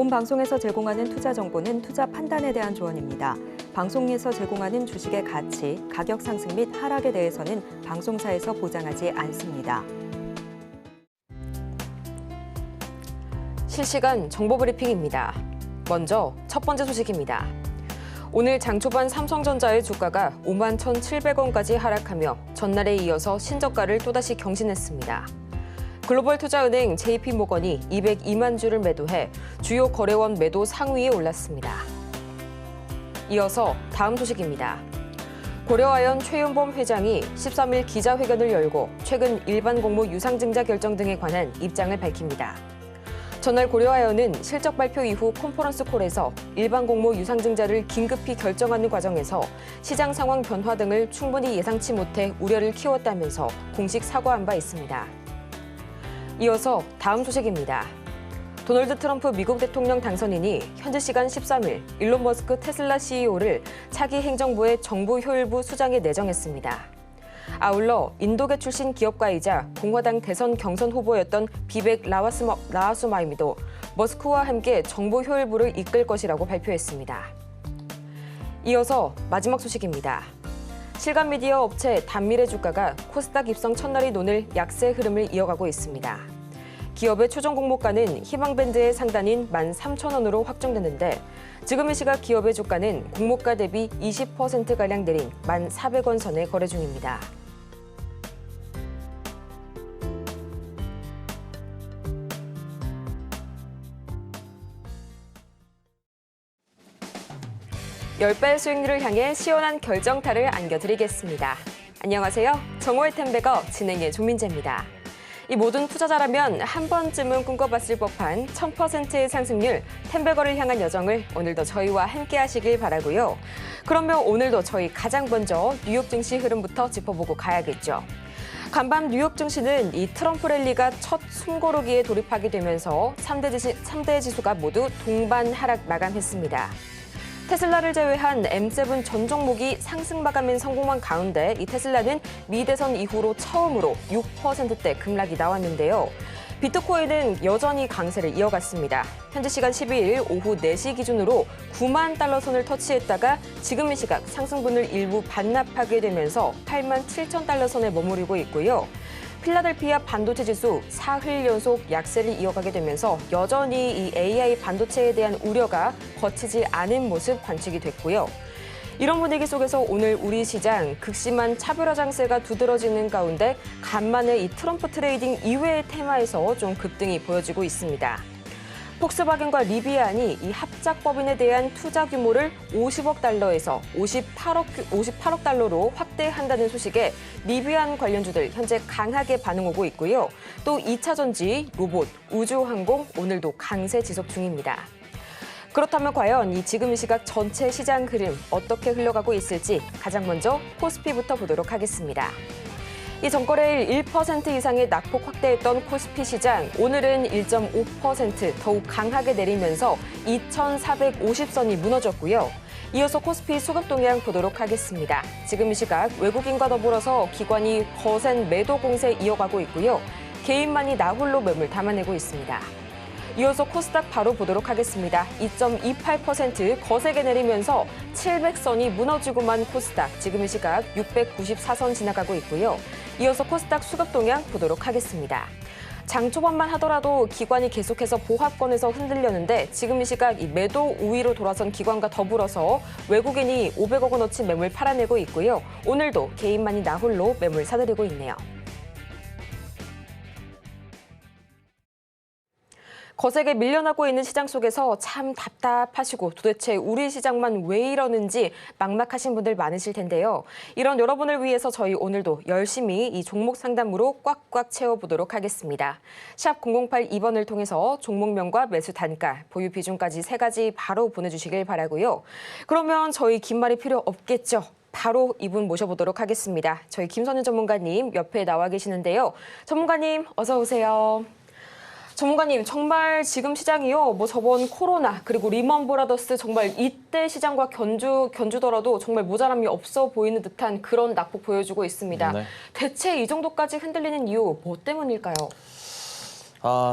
본 방송에서 제공하는 투자 정보는 투자 판단에 대한 조언입니다. 방송에서 제공하는 주식의 가치, 가격 상승 및 하락에 대해서는 방송사에서 보장하지 않습니다. 실시간 정보 브리핑입니다. 먼저 첫 번째 소식입니다. 오늘 장 초반 삼성전자의 주가가 51,700원까지 하락하며 전날에 이어서 신저가를 또다시 경신했습니다. 글로벌 투자은행 JP모건이 202만 주를 매도해 주요 거래원 매도 상위에 올랐습니다. 이어서 다음 소식입니다. 고려아연 최윤범 회장이 13일 기자회견을 열고 최근 일반 공모 유상증자 결정 등에 관한 입장을 밝힙니다. 전날 고려아연은 실적 발표 이후 컨퍼런스 콜에서 일반 공모 유상증자를 긴급히 결정하는 과정에서 시장 상황 변화 등을 충분히 예상치 못해 우려를 키웠다면서 공식 사과한 바 있습니다. 이어서 다음 소식입니다. 도널드 트럼프 미국 대통령 당선인이 현지 시간 13일 일론 머스크 테슬라 CEO를 차기 행정부의 정부 효율부 수장에 내정했습니다. 아울러 인도계 출신 기업가이자 공화당 대선 경선 후보였던 비벡 라마스와미도 머스크와 함께 정부 효율부를 이끌 것이라고 발표했습니다. 이어서 마지막 소식입니다. 실감 미디어 업체 단밀의 주가가 코스닥 입성 첫날인 오늘 약세 흐름을 이어가고 있습니다. 기업의 최종 공모가는 희망밴드의 상단인 13,000원으로 확정됐는데 지금 이 시각 기업의 주가는 공모가 대비 20%가량 내린 1,400원 선에 거래 중입니다. (10배) 수익률을 향해 시원한 결정타를 안겨드리겠습니다. 안녕하세요. 정오의 템베거 진행의 조민재입니다. 이 모든 투자자라면 한 번쯤은 꿈꿔봤을 법한 1000%의 상승률 템베거를 향한 여정을 오늘도 저희와 함께 하시길 바라고요. 그러면 오늘도 저희 가장 먼저 뉴욕 증시 흐름부터 짚어보고 가야겠죠. 간밤 뉴욕 증시는 이 트럼프 랠리가 첫 숨고르기에 돌입하게 되면서 3대 지수가 모두 동반 하락 마감했습니다. 테슬라를 제외한 M7 전 종목이 상승 마감엔 성공한 가운데 이 테슬라는 미대선 이후로 처음으로 6%대 급락이 나왔는데요. 비트코인은 여전히 강세를 이어갔습니다. 현지 시간 12일 오후 4시 기준으로 9만 달러 선을 터치했다가 지금 이 시각 상승분을 일부 반납하게 되면서 8만 7천 달러 선에 머무르고 있고요. 필라델피아 반도체 지수 사흘 연속 약세를 이어가게 되면서 여전히 이 AI 반도체에 대한 우려가 거치지 않은 모습 관측이 됐고요. 이런 분위기 속에서 오늘 우리 시장 극심한 차별화 장세가 두드러지는 가운데 간만에 이 트럼프 트레이딩 이외의 테마에서 좀 급등이 보여지고 있습니다. 폭스바겐과 리비안이 이 합작법인에 대한 투자 규모를 50억 달러에서 58억 달러로 확대한다는 소식에 리비안 관련주들 현재 강하게 반응오고 있고요. 또 2차 전지, 로봇, 우주항공 오늘도 강세 지속 중입니다. 그렇다면 과연 이 지금 이 시각 전체 시장 흐름 어떻게 흘러가고 있을지 가장 먼저 코스피부터 보도록 하겠습니다. 이 전거래일 1% 이상의 낙폭 확대했던 코스피 시장, 오늘은 1.5% 더욱 강하게 내리면서 2,450선이 무너졌고요. 이어서 코스피 수급 동향 보도록 하겠습니다. 지금 이 시각 외국인과 더불어서 기관이 거센 매도 공세 이어가고 있고요. 개인만이 나홀로 매물 담아내고 있습니다. 이어서 코스닥 바로 보도록 하겠습니다. 2.28% 거세게 내리면서 700선이 무너지고만 코스닥, 지금 이 시각 694선 지나가고 있고요. 이어서 코스닥 수급 동향 보도록 하겠습니다. 장 초반만 하더라도 기관이 계속해서 보합권에서 흔들렸는데 지금 이 시각 이 매도 우위로 돌아선 기관과 더불어서 외국인이 500억 원어치 매물 팔아내고 있고요. 오늘도 개인만이 나홀로 매물 사들이고 있네요. 거세게 밀려나고 있는 시장 속에서 참 답답하시고 도대체 우리 시장만 왜 이러는지 막막하신 분들 많으실 텐데요. 이런 여러분을 위해서 저희 오늘도 열심히 이 종목 상담으로 꽉꽉 채워보도록 하겠습니다. 샵 0082번을 통해서 종목명과 매수 단가, 보유 비중까지 3가지 바로 보내주시길 바라고요. 그러면 저희 긴 말이 필요 없겠죠. 바로 이분 모셔보도록 하겠습니다. 저희 김선윤 전문가님 옆에 나와 계시는데요. 전문가님 어서 오세요. 전문가님, 정말 지금 시장이요. 뭐 저번 코로나 그리고 리먼 브라더스 정말 이때 시장과 견주더라도 정말 모자람이 없어 보이는 듯한 그런 낙폭 보여주고 있습니다. 네. 대체 이 정도까지 흔들리는 이유 뭐 때문일까요?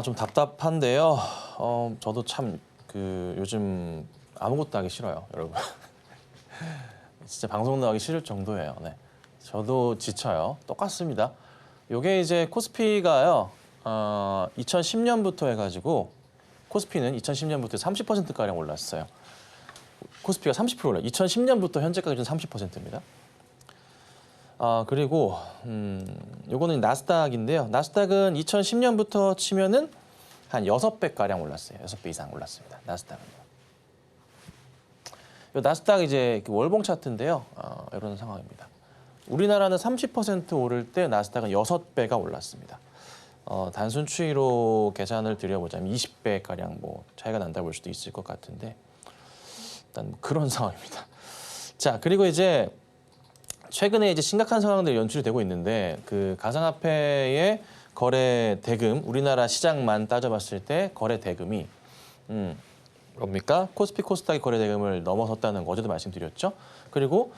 좀 답답한데요. 저도 참 요즘 아무것도 하기 싫어요, 여러분. 진짜 방송 나가기 싫을 정도예요. 네. 저도 지쳐요. 똑같습니다. 요게 이제 코스피가요. 2010년부터 해가지고 코스피는 2010년부터 30%가량 올랐어요. 코스피가 30% 올라요. 2010년부터 현재까지 30%입니다. 그리고 요거는 나스닥인데요. 나스닥은 2010년부터 치면은 한 6배가량 올랐어요. 6배 이상 올랐습니다. 나스닥은요. 요 나스닥 이제 월봉 차트인데요. 이런 상황입니다. 우리나라는 30% 오를 때 나스닥은 6배가 올랐습니다. 단순 추이로 계산을 드려보자면 20배가량 뭐 차이가 난다고 볼 수도 있을 것 같은데 일단 뭐 그런 상황입니다. 자, 그리고 이제 최근에 이제 심각한 상황들이 연출이 되고 있는데 그 가상화폐의 거래 대금, 우리나라 시장만 따져봤을 때 거래 대금이 뭡니까? 코스피 코스닥의 거래 대금을 넘어섰다는 거 어제도 말씀드렸죠. 그리고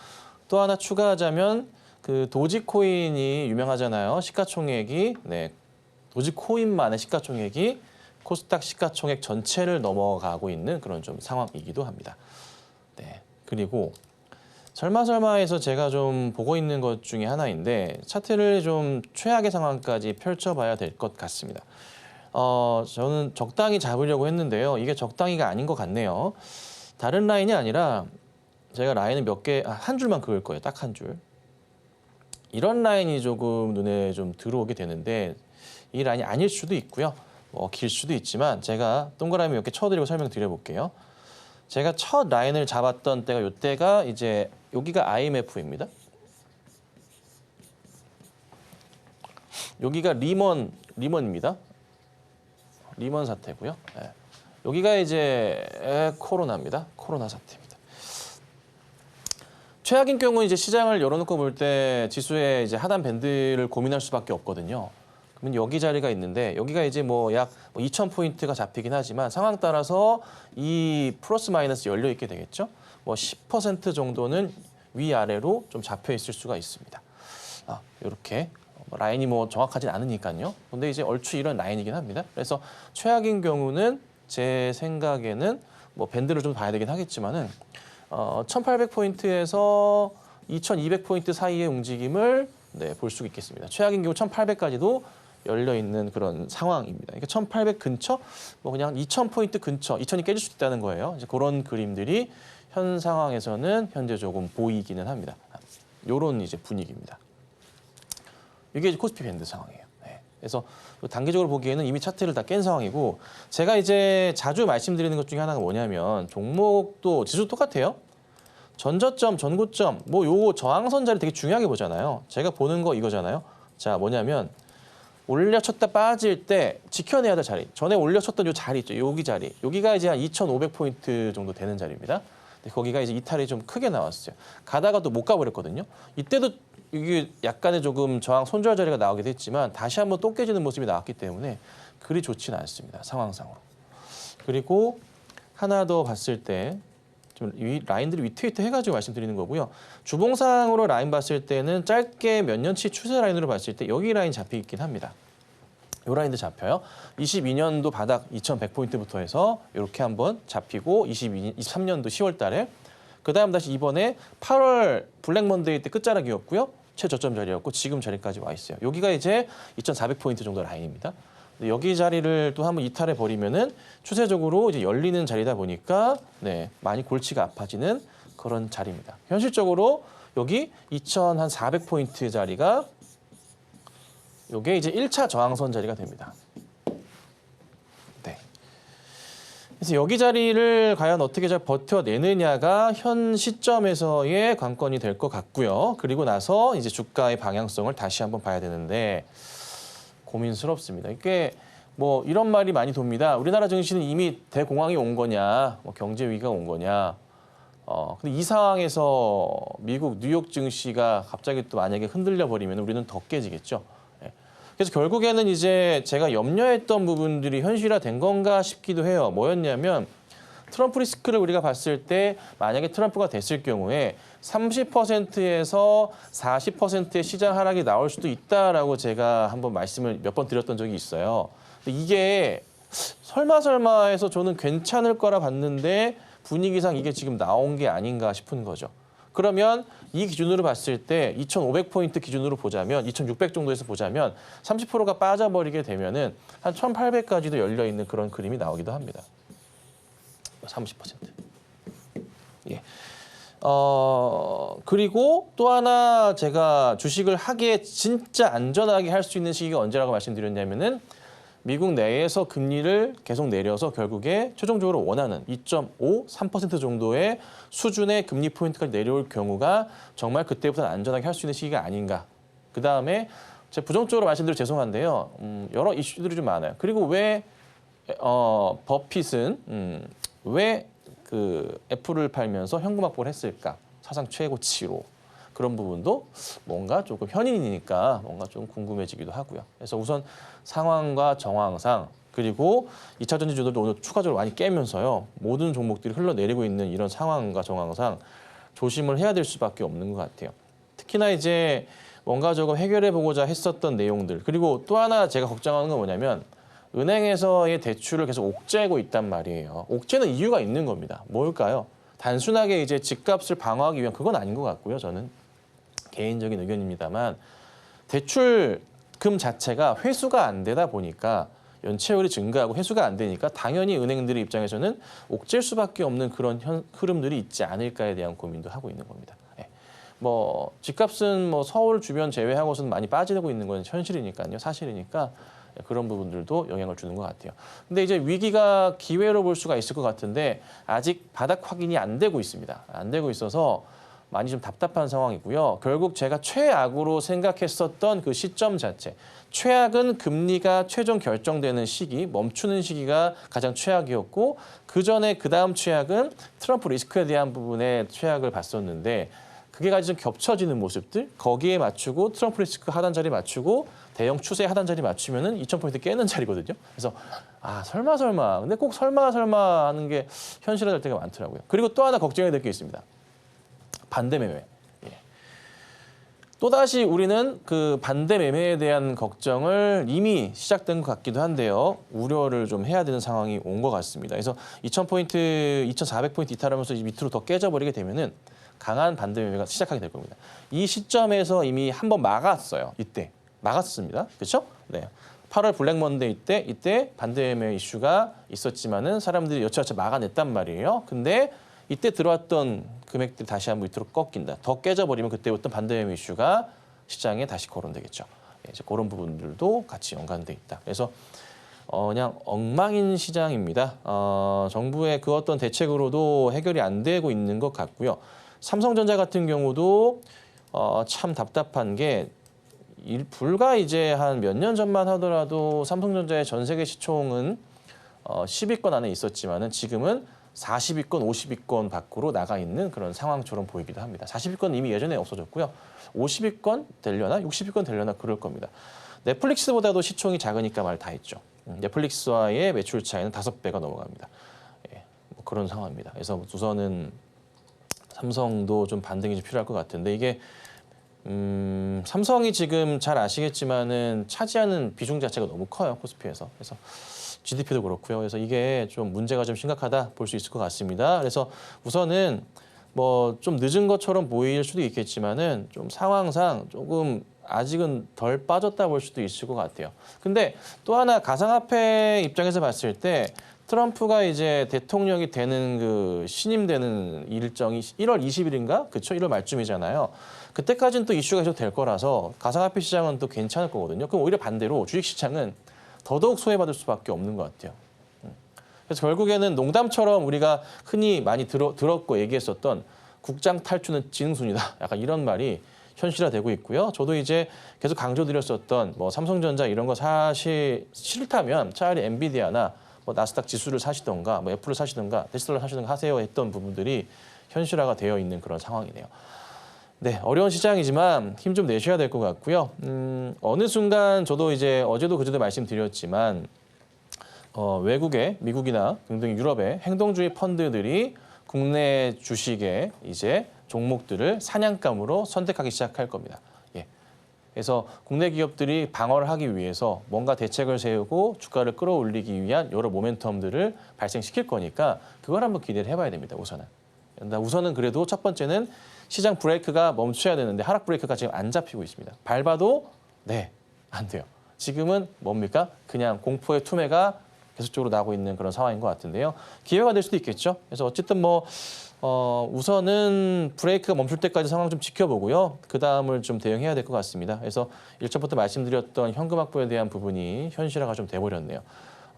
또 하나 추가하자면 그 도지코인이 유명하잖아요. 시가총액이 도지코인만의 시가총액이 코스닥 시가총액 전체를 넘어가고 있는 그런 좀 상황이기도 합니다. 네. 그리고 설마설마해서 제가 좀 보고 있는 것 중에 하나인데 차트를 좀 최악의 상황까지 펼쳐봐야 될 것 같습니다. 저는 적당히 잡으려고 했는데요. 이게 적당히가 아닌 것 같네요. 다른 라인이 아니라 제가 라인을 한 줄만 그을 거예요. 딱 한 줄. 이런 라인이 조금 눈에 좀 들어오게 되는데 이 라인이 아닐 수도 있고요. 길 수도 있지만 제가 동그라미 몇 개 쳐드리고 설명드려볼게요. 제가 첫 라인을 잡았던 때가 이때가 이제 여기가 IMF입니다. 여기가 리먼입니다. 리먼 사태고요. 네. 여기가 이제 코로나입니다. 코로나 사태입니다. 최악인 경우 이제 시장을 열어놓고 볼 때 지수의 이제 하단 밴드를 고민할 수밖에 없거든요. 그러면 여기 자리가 있는데 여기가 이제 뭐 약 2,000포인트가 잡히긴 하지만 상황 따라서 이 플러스 마이너스 열려 있게 되겠죠. 뭐 10% 정도는 위아래로 좀 잡혀 있을 수가 있습니다. 이렇게 라인이 뭐 정확하진 않으니까요. 근데 이제 얼추 이런 라인이긴 합니다. 그래서 최악인 경우는 제 생각에는 뭐 밴드를 좀 봐야 되긴 하겠지만은 1,800포인트에서 2,200포인트 사이의 움직임을 볼 수 있겠습니다. 최악인 경우 1,800까지도 열려 있는 그런 상황입니다. 그러니까 1,800 근처, 뭐 그냥 2,000포인트 근처, 2,000이 깨질 수도 있다는 거예요. 이제 그런 그림들이 현 상황에서는 현재 조금 보이기는 합니다. 이런 이제 분위기입니다. 이게 이제 코스피 밴드 상황이에요. 네. 그래서 단기적으로 보기에는 이미 차트를 다 깬 상황이고 제가 이제 자주 말씀드리는 것 중에 하나가 뭐냐면 종목도 지수 똑같아요. 전저점, 전고점, 뭐 요 저항선 자리 되게 중요하게 보잖아요. 제가 보는 거 이거잖아요. 자, 뭐냐면 올려쳤다 빠질 때 지켜내야 될 자리. 전에 올려쳤던 요 자리 있죠. 여기 자리. 여기가 이제 한 2,500포인트 정도 되는 자리입니다. 근데 거기가 이제 이탈이 좀 크게 나왔어요. 가다가도 못 가버렸거든요. 이때도 이게 약간의 조금 저항 손절 자리가 나오기도 했지만 다시 한번 또 깨지는 모습이 나왔기 때문에 그리 좋지는 않습니다. 상황상으로. 그리고 하나 더 봤을 때 좀 라인들이 위트위트 해가지고 말씀드리는 거고요. 주봉상으로 라인 봤을 때는 짧게 몇 년치 추세 라인으로 봤을 때 여기 라인 잡혀 있긴 합니다. 이 라인도 잡혀요. 22년도 바닥 2,100포인트부터 해서 이렇게 한번 잡히고 23년도 10월 달에 그다음 다시 이번에 8월 블랙 먼데이 때 끝자락이었고요. 최저점 자리였고 지금 자리까지 와 있어요. 여기가 이제 2,400포인트 정도 라인입니다. 여기 자리를 또 한번 이탈해 버리면은 추세적으로 이제 열리는 자리다 보니까 많이 골치가 아파지는 그런 자리입니다. 현실적으로 여기 2,400포인트 자리가 요게 이제 1차 저항선 자리가 됩니다. 네. 그래서 여기 자리를 과연 어떻게 잘 버텨내느냐가 현 시점에서의 관건이 될 것 같고요. 그리고 나서 이제 주가의 방향성을 다시 한번 봐야 되는데 고민스럽습니다. 이게 뭐 이런 말이 많이 돕니다. 우리나라 증시는 이미 대공황이 온 거냐, 뭐 경제 위기가 온 거냐. 근데 이 상황에서 미국 뉴욕 증시가 갑자기 또 만약에 흔들려 버리면 우리는 더 깨지겠죠. 그래서 결국에는 이제 제가 염려했던 부분들이 현실화된 건가 싶기도 해요. 뭐였냐면 트럼프 리스크를 우리가 봤을 때 만약에 트럼프가 됐을 경우에 30%에서 40%의 시장 하락이 나올 수도 있다라고 제가 한번 말씀을 몇 번 드렸던 적이 있어요. 근데 이게 설마 해서 저는 괜찮을 거라 봤는데 분위기상 이게 지금 나온 게 아닌가 싶은 거죠. 그러면 이 기준으로 봤을 때 2,500포인트 기준으로 보자면 2,600 정도에서 보자면 30%가 빠져버리게 되면은 한 1,800까지도 열려 있는 그런 그림이 나오기도 합니다. 30%. 예. 그리고 또 하나 제가 주식을 하기에 진짜 안전하게 할 수 있는 시기가 언제라고 말씀드렸냐면은 미국 내에서 금리를 계속 내려서 결국에 최종적으로 원하는 2.5, 3% 정도의 수준의 금리 포인트까지 내려올 경우가 정말 그때부터는 안전하게 할 수 있는 시기가 아닌가. 그다음에 제가 부정적으로 말씀드려 죄송한데요. 여러 이슈들이 좀 많아요. 그리고 왜 버핏은 왜 그 애플을 팔면서 현금 확보를 했을까? 사상 최고치로. 그런 부분도 뭔가 조금 현인이니까 뭔가 좀 궁금해지기도 하고요. 그래서 우선 상황과 정황상 그리고 2차 전지 주들도 오늘 추가적으로 많이 깨면서요. 모든 종목들이 흘러내리고 있는 이런 상황과 정황상 조심을 해야 될 수밖에 없는 것 같아요. 특히나 이제 뭔가 조금 해결해 보고자 했었던 내용들. 그리고 또 하나 제가 걱정하는 건 뭐냐면 은행에서의 대출을 계속 옥죄고 있단 말이에요. 옥죄는 이유가 있는 겁니다. 뭘까요? 단순하게 이제 집값을 방어하기 위한 그건 아닌 것 같고요. 저는 개인적인 의견입니다만 대출금 자체가 회수가 안 되다 보니까 연체율이 증가하고 회수가 안 되니까 당연히 은행들의 입장에서는 옥죄일 수밖에 없는 그런 흐름들이 있지 않을까에 대한 고민도 하고 있는 겁니다. 예. 뭐 집값은 뭐 서울 주변 제외하고서는 많이 빠지고 있는 건 현실이니까요. 사실이니까 그런 부분들도 영향을 주는 것 같아요. 근데 이제 위기가 기회로 볼 수가 있을 것 같은데 아직 바닥 확인이 안 되고 있습니다. 안 되고 있어서 많이 좀 답답한 상황이고요. 결국 제가 최악으로 생각했었던 그 시점 자체. 최악은 금리가 최종 결정되는 시기, 멈추는 시기가 가장 최악이었고 그전에 그다음 최악은 트럼프 리스크에 대한 부분에 최악을 봤었는데 그게 같이 좀 겹쳐지는 모습들, 거기에 맞추고 트럼프 리스크 하단 자리 맞추고 대형 추세 하단 자리 맞추면은 2,000포인트 깨는 자리거든요. 그래서 설마. 근데 꼭 설마 하는 게 현실화될 때가 많더라고요. 그리고 또 하나 걱정해야 될 게 있습니다. 반대 매매. 예. 또다시 우리는 그 반대 매매에 대한 걱정을 이미 시작된 것 같기도 한데요. 우려를 좀 해야 되는 상황이 온 것 같습니다. 그래서 2,000포인트, 2,400포인트 이탈하면서 밑으로 더 깨져버리게 되면은 강한 반대 매매가 시작하게 될 겁니다. 이 시점에서 이미 한번 막았어요. 이때. 막았습니다. 그렇죠? 네. 8월 블랙 먼데이 때 이때 반대 매매 이슈가 있었지만은 사람들이 여차저차 막아냈단 말이에요. 근데 이때 들어왔던 금액들이 다시 한번 밑으로 꺾인다. 더 깨져버리면 그때부터 반대 매매 이슈가 시장에 다시 거론되겠죠. 이제 그런 부분들도 같이 연관돼 있다. 그래서 그냥 엉망인 시장입니다. 정부의 그 어떤 대책으로도 해결이 안 되고 있는 것 같고요. 삼성전자 같은 경우도 참 답답한 게 불과 이제 한 몇 년 전만 하더라도 삼성전자의 전 세계 시총은 10위권 안에 있었지만은 지금은 40위권, 50위권 밖으로 나가 있는 그런 상황처럼 보이기도 합니다. 40위권 이미 예전에 없어졌고요. 50위권 되려나 60위권 되려나 그럴 겁니다. 넷플릭스보다도 시총이 작으니까 말 다 했죠. 넷플릭스와의 매출 차이는 5배가 넘어갑니다. 예, 뭐 그런 상황입니다. 그래서 우선은 삼성도 좀 반등이 좀 필요할 것 같은데 이게 삼성이 지금 잘 아시겠지만은 차지하는 비중 자체가 너무 커요. 코스피에서. 그래서 GDP도 그렇고요. 그래서 이게 좀 문제가 좀 심각하다 볼 수 있을 것 같습니다. 그래서 우선은 뭐 좀 늦은 것처럼 보일 수도 있겠지만은 좀 상황상 조금 아직은 덜 빠졌다 볼 수도 있을 것 같아요. 근데 또 하나 가상화폐 입장에서 봤을 때 트럼프가 이제 대통령이 되는 그 신임되는 일정이 1월 20일인가? 그렇죠? 1월 말쯤이잖아요. 그때까지는 또 이슈가 계속 될 거라서 가상화폐 시장은 또 괜찮을 거거든요. 그럼 오히려 반대로 주식시장은 더더욱 소외받을 수밖에 없는 것 같아요. 그래서 결국에는 농담처럼 우리가 흔히 많이 들었고 얘기했었던 국장 탈주는 지능순이다. 약간 이런 말이 현실화되고 있고요. 저도 이제 계속 강조드렸었던 뭐 삼성전자 이런 거 사실 싫다면 차라리 엔비디아나 뭐 나스닥 지수를 사시던가 뭐 애플을 사시던가 테슬라를 사시던가 하세요 했던 부분들이 현실화가 되어 있는 그런 상황이네요. 네, 어려운 시장이지만 힘 좀 내셔야 될 것 같고요. 어느 순간 저도 이제 어제도 그제도 말씀드렸지만 외국의 미국이나 등등 유럽의 행동주의 펀드들이 국내 주식의 이제 종목들을 사냥감으로 선택하기 시작할 겁니다. 예. 그래서 국내 기업들이 방어를 하기 위해서 뭔가 대책을 세우고 주가를 끌어올리기 위한 여러 모멘텀들을 발생시킬 거니까 그걸 한번 기대를 해봐야 됩니다. 우선은 그래도 첫 번째는 시장 브레이크가 멈춰야 되는데 하락 브레이크가 지금 안 잡히고 있습니다. 밟아도 안 돼요. 지금은 뭡니까? 그냥 공포의 투매가 계속적으로 나고 있는 그런 상황인 것 같은데요. 기회가 될 수도 있겠죠. 그래서 어쨌든 우선은 브레이크가 멈출 때까지 상황 좀 지켜보고요. 그 다음을 좀 대응해야 될 것 같습니다. 그래서 일전부터 말씀드렸던 현금 확보에 대한 부분이 현실화가 좀 돼버렸네요.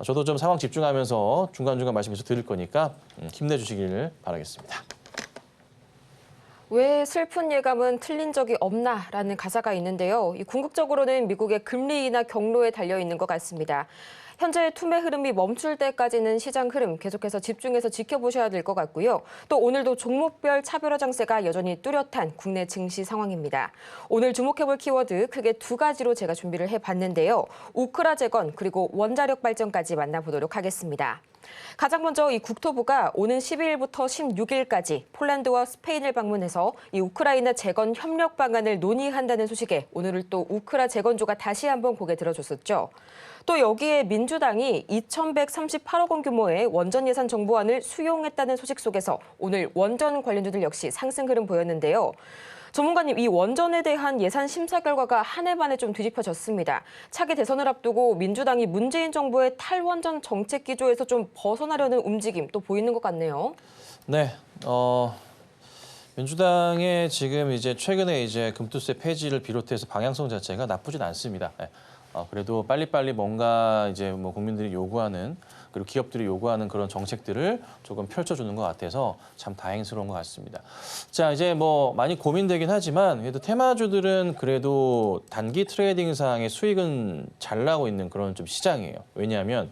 저도 좀 상황 집중하면서 중간중간 말씀해서 드릴 거니까 힘내주시길 바라겠습니다. 왜 슬픈 예감은 틀린 적이 없나라는 가사가 있는데요. 궁극적으로는 미국의 금리 인하 경로에 달려 있는 것 같습니다. 현재 투매 흐름이 멈출 때까지는 시장 흐름 계속해서 집중해서 지켜보셔야 될 것 같고요. 또 오늘도 종목별 차별화 장세가 여전히 뚜렷한 국내 증시 상황입니다. 오늘 주목해볼 키워드 크게 두 가지로 제가 준비를 해봤는데요. 우크라 재건 그리고 원자력 발전까지 만나보도록 하겠습니다. 가장 먼저 이 국토부가 오는 12일부터 16일까지 폴란드와 스페인을 방문해서 이 우크라이나 재건 협력 방안을 논의한다는 소식에 오늘을 또 우크라 재건주가 다시 한번 고개 들어줬었죠. 또 여기에 민주당이 2,138억 원 규모의 원전 예산 정부안을 수용했다는 소식 속에서 오늘 원전 관련주들 역시 상승 흐름 보였는데요. 전문가님, 이 원전에 대한 예산 심사 결과가 한 해 만에 좀 뒤집혀졌습니다. 차기 대선을 앞두고 민주당이 문재인 정부의 탈원전 정책 기조에서 좀 벗어나려는 움직임 또 보이는 것 같네요. 네, 민주당의 지금 이제 최근에 이제 금투세 폐지를 비롯해서 방향성 자체가 나쁘진 않습니다. 그래도 빨리빨리 뭔가 이제 뭐 국민들이 요구하는 그리고 기업들이 요구하는 그런 정책들을 조금 펼쳐주는 것 같아서 참 다행스러운 것 같습니다. 자, 이제 뭐 많이 고민되긴 하지만 그래도 테마주들은 그래도 단기 트레이딩상의 수익은 잘 나고 있는 그런 좀 시장이에요. 왜냐하면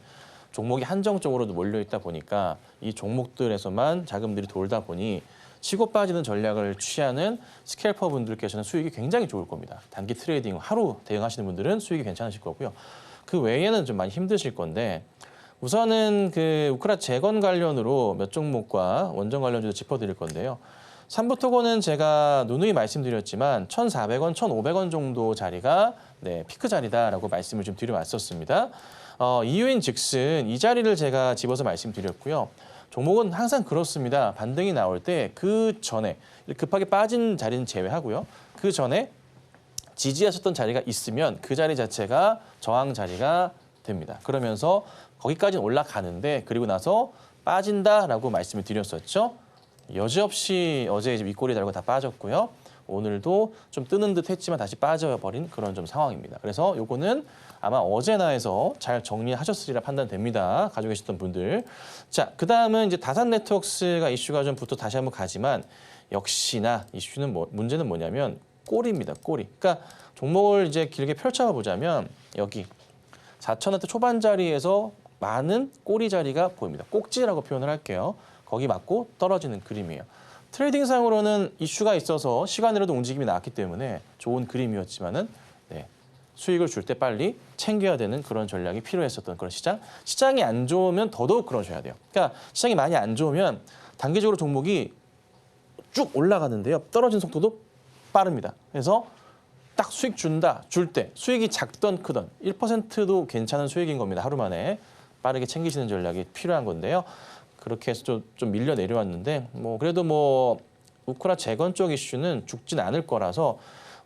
종목이 한정적으로도 몰려 있다 보니까 이 종목들에서만 자금들이 돌다 보니 치고 빠지는 전략을 취하는 스캘퍼 분들께서는 수익이 굉장히 좋을 겁니다. 단기 트레이딩 하루 대응하시는 분들은 수익이 괜찮으실 거고요. 그 외에는 좀 많이 힘드실 건데 우선은 그 우크라 재건 관련으로 몇 종목과 원전 관련주도 짚어드릴 건데요. 삼부토고는 제가 누누이 말씀드렸지만 1,400원, 1,500원 정도 자리가 피크 자리다라고 말씀을 좀 드려왔었습니다. 이유인 즉슨 이 자리를 제가 집어서 말씀드렸고요. 종목은 항상 그렇습니다. 반등이 나올 때 그 전에 급하게 빠진 자리는 제외하고요. 그 전에 지지하셨던 자리가 있으면 그 자리 자체가 저항 자리가 됩니다. 그러면서 거기까지는 올라가는데 그리고 나서 빠진다라고 말씀을 드렸었죠. 여지없이 어제 이제 윗꼬리 달고 다 빠졌고요. 오늘도 좀 뜨는 듯 했지만 다시 빠져버린 그런 좀 상황입니다. 그래서 요거는 아마 어제나 해서 잘 정리하셨으리라 판단됩니다. 가지고 계셨던 분들. 자, 그다음은 이제 다산 네트워크스가 이슈가 좀 붙어 다시 한번 가지만 역시나 이슈는 문제는 뭐냐면 꼬리입니다. 꼬리. 그러니까 종목을 이제 길게 펼쳐 보자면 여기 4,000원대 초반 자리에서 많은 꼬리 자리가 보입니다. 꼭지라고 표현을 할게요. 거기 맞고 떨어지는 그림이에요. 트레이딩상으로는 이슈가 있어서 시간으로도 움직임이 나왔기 때문에 좋은 그림이었지만은 수익을 줄 때 빨리 챙겨야 되는 그런 전략이 필요했었던 그런 시장. 시장이 안 좋으면 더더욱 그러셔야 돼요. 그러니까 시장이 많이 안 좋으면 단기적으로 종목이 쭉 올라가는데요. 떨어지는 속도도 빠릅니다. 그래서 딱 수익 준다, 줄 때 수익이 작던 크던 1%도 괜찮은 수익인 겁니다. 하루 만에 빠르게 챙기시는 전략이 필요한 건데요. 그렇게 해서 좀 밀려 내려왔는데 그래도 우크라 재건 쪽 이슈는 죽진 않을 거라서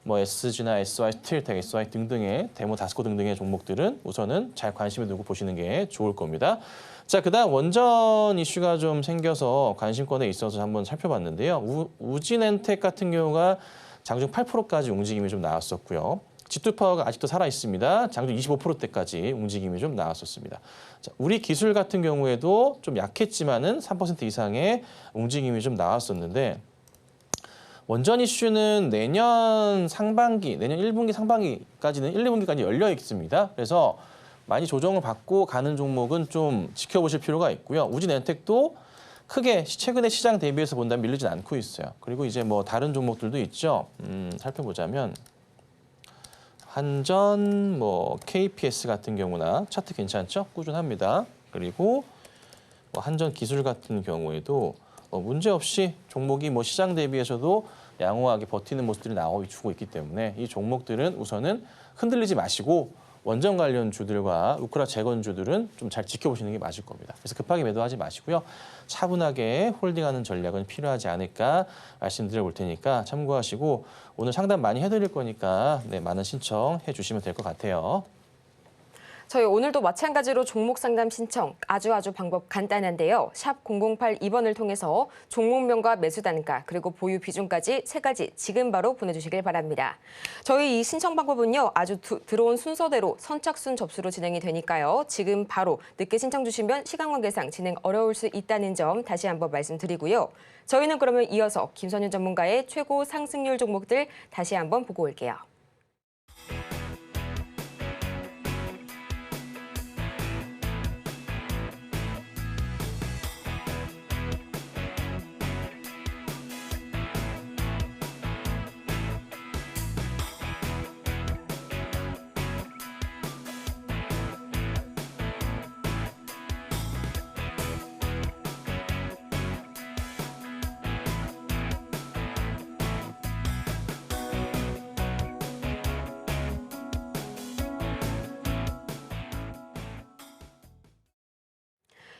SG나 SY, 스틸텍, SY 등등의 데모 다스코 등등의 종목들은 우선은 잘 관심을 두고 보시는 게 좋을 겁니다. 자, 그다음 원전 이슈가 좀 생겨서 관심권에 있어서 한번 살펴봤는데요. 우진엔텍 같은 경우가 장중 8%까지 움직임이 좀 나왔었고요. G2파워가 아직도 살아 있습니다. 장중 25%대까지 움직임이 좀 나왔었습니다. 자, 우리 기술 같은 경우에도 좀 약했지만은 3% 이상의 움직임이 좀 나왔었는데 원전 이슈는 내년 상반기, 내년 1분기 상반기까지는 1, 2분기까지 열려 있습니다. 그래서 많이 조정을 받고 가는 종목은 좀 지켜보실 필요가 있고요. 우진엔텍도 크게 최근에 시장 대비해서 본다면 밀리진 않고 있어요. 그리고 이제 다른 종목들도 있죠. 살펴보자면 한전, KPS 같은 경우나 차트 괜찮죠? 꾸준합니다. 그리고 한전 기술 같은 경우에도 문제 없이 종목이 시장 대비해서도 양호하게 버티는 모습들이 나와주고 있기 때문에 이 종목들은 우선은 흔들리지 마시고 원전 관련 주들과 우크라 재건주들은 좀 잘 지켜보시는 게 맞을 겁니다. 그래서 급하게 매도하지 마시고요. 차분하게 홀딩하는 전략은 필요하지 않을까 말씀드려 볼 테니까 참고하시고 오늘 상담 많이 해드릴 거니까 네, 많은 신청해 주시면 될 것 같아요. 저희 오늘도 마찬가지로 종목 상담 신청 아주 방법 간단한데요. 샵 0082번을 통해서 종목명과 매수 단가 그리고 보유 비중까지 3가지 지금 바로 보내주시길 바랍니다. 저희 이 신청 방법은요. 아주 들어온 순서대로 선착순 접수로 진행이 되니까요. 지금 바로 늦게 신청 주시면 시간 관계상 진행 어려울 수 있다는 점 다시 한번 말씀드리고요. 저희는 그러면 이어서 김선윤 전문가의 최고 상승률 종목들 다시 한번 보고 올게요.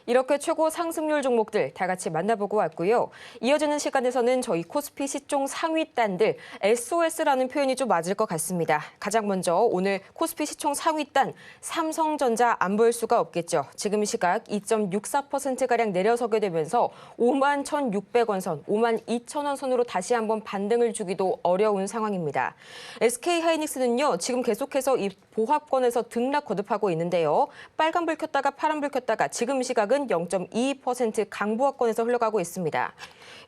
이렇게 최고 상승률 종목들 다 같이 만나보고 왔고요. 이어지는 시간에서는 저희 코스피 시총 상위단들 SOS라는 표현이 좀 맞을 것 같습니다. 가장 먼저 오늘 코스피 시총 상위단 삼성전자 안 볼 수가 없겠죠. 지금 시각 2.64%가량 내려서게 되면서 51,600원 선, 52,000원 선으로 다시 한번 반등을 주기도 어려운 상황입니다. SK하이닉스는요. 지금 계속해서 이 보합권에서 등락 거듭하고 있는데요. 빨간불 켰다가 파란불 켰다가 지금 시각은 0.22% 강보합권에서 흘러가고 있습니다.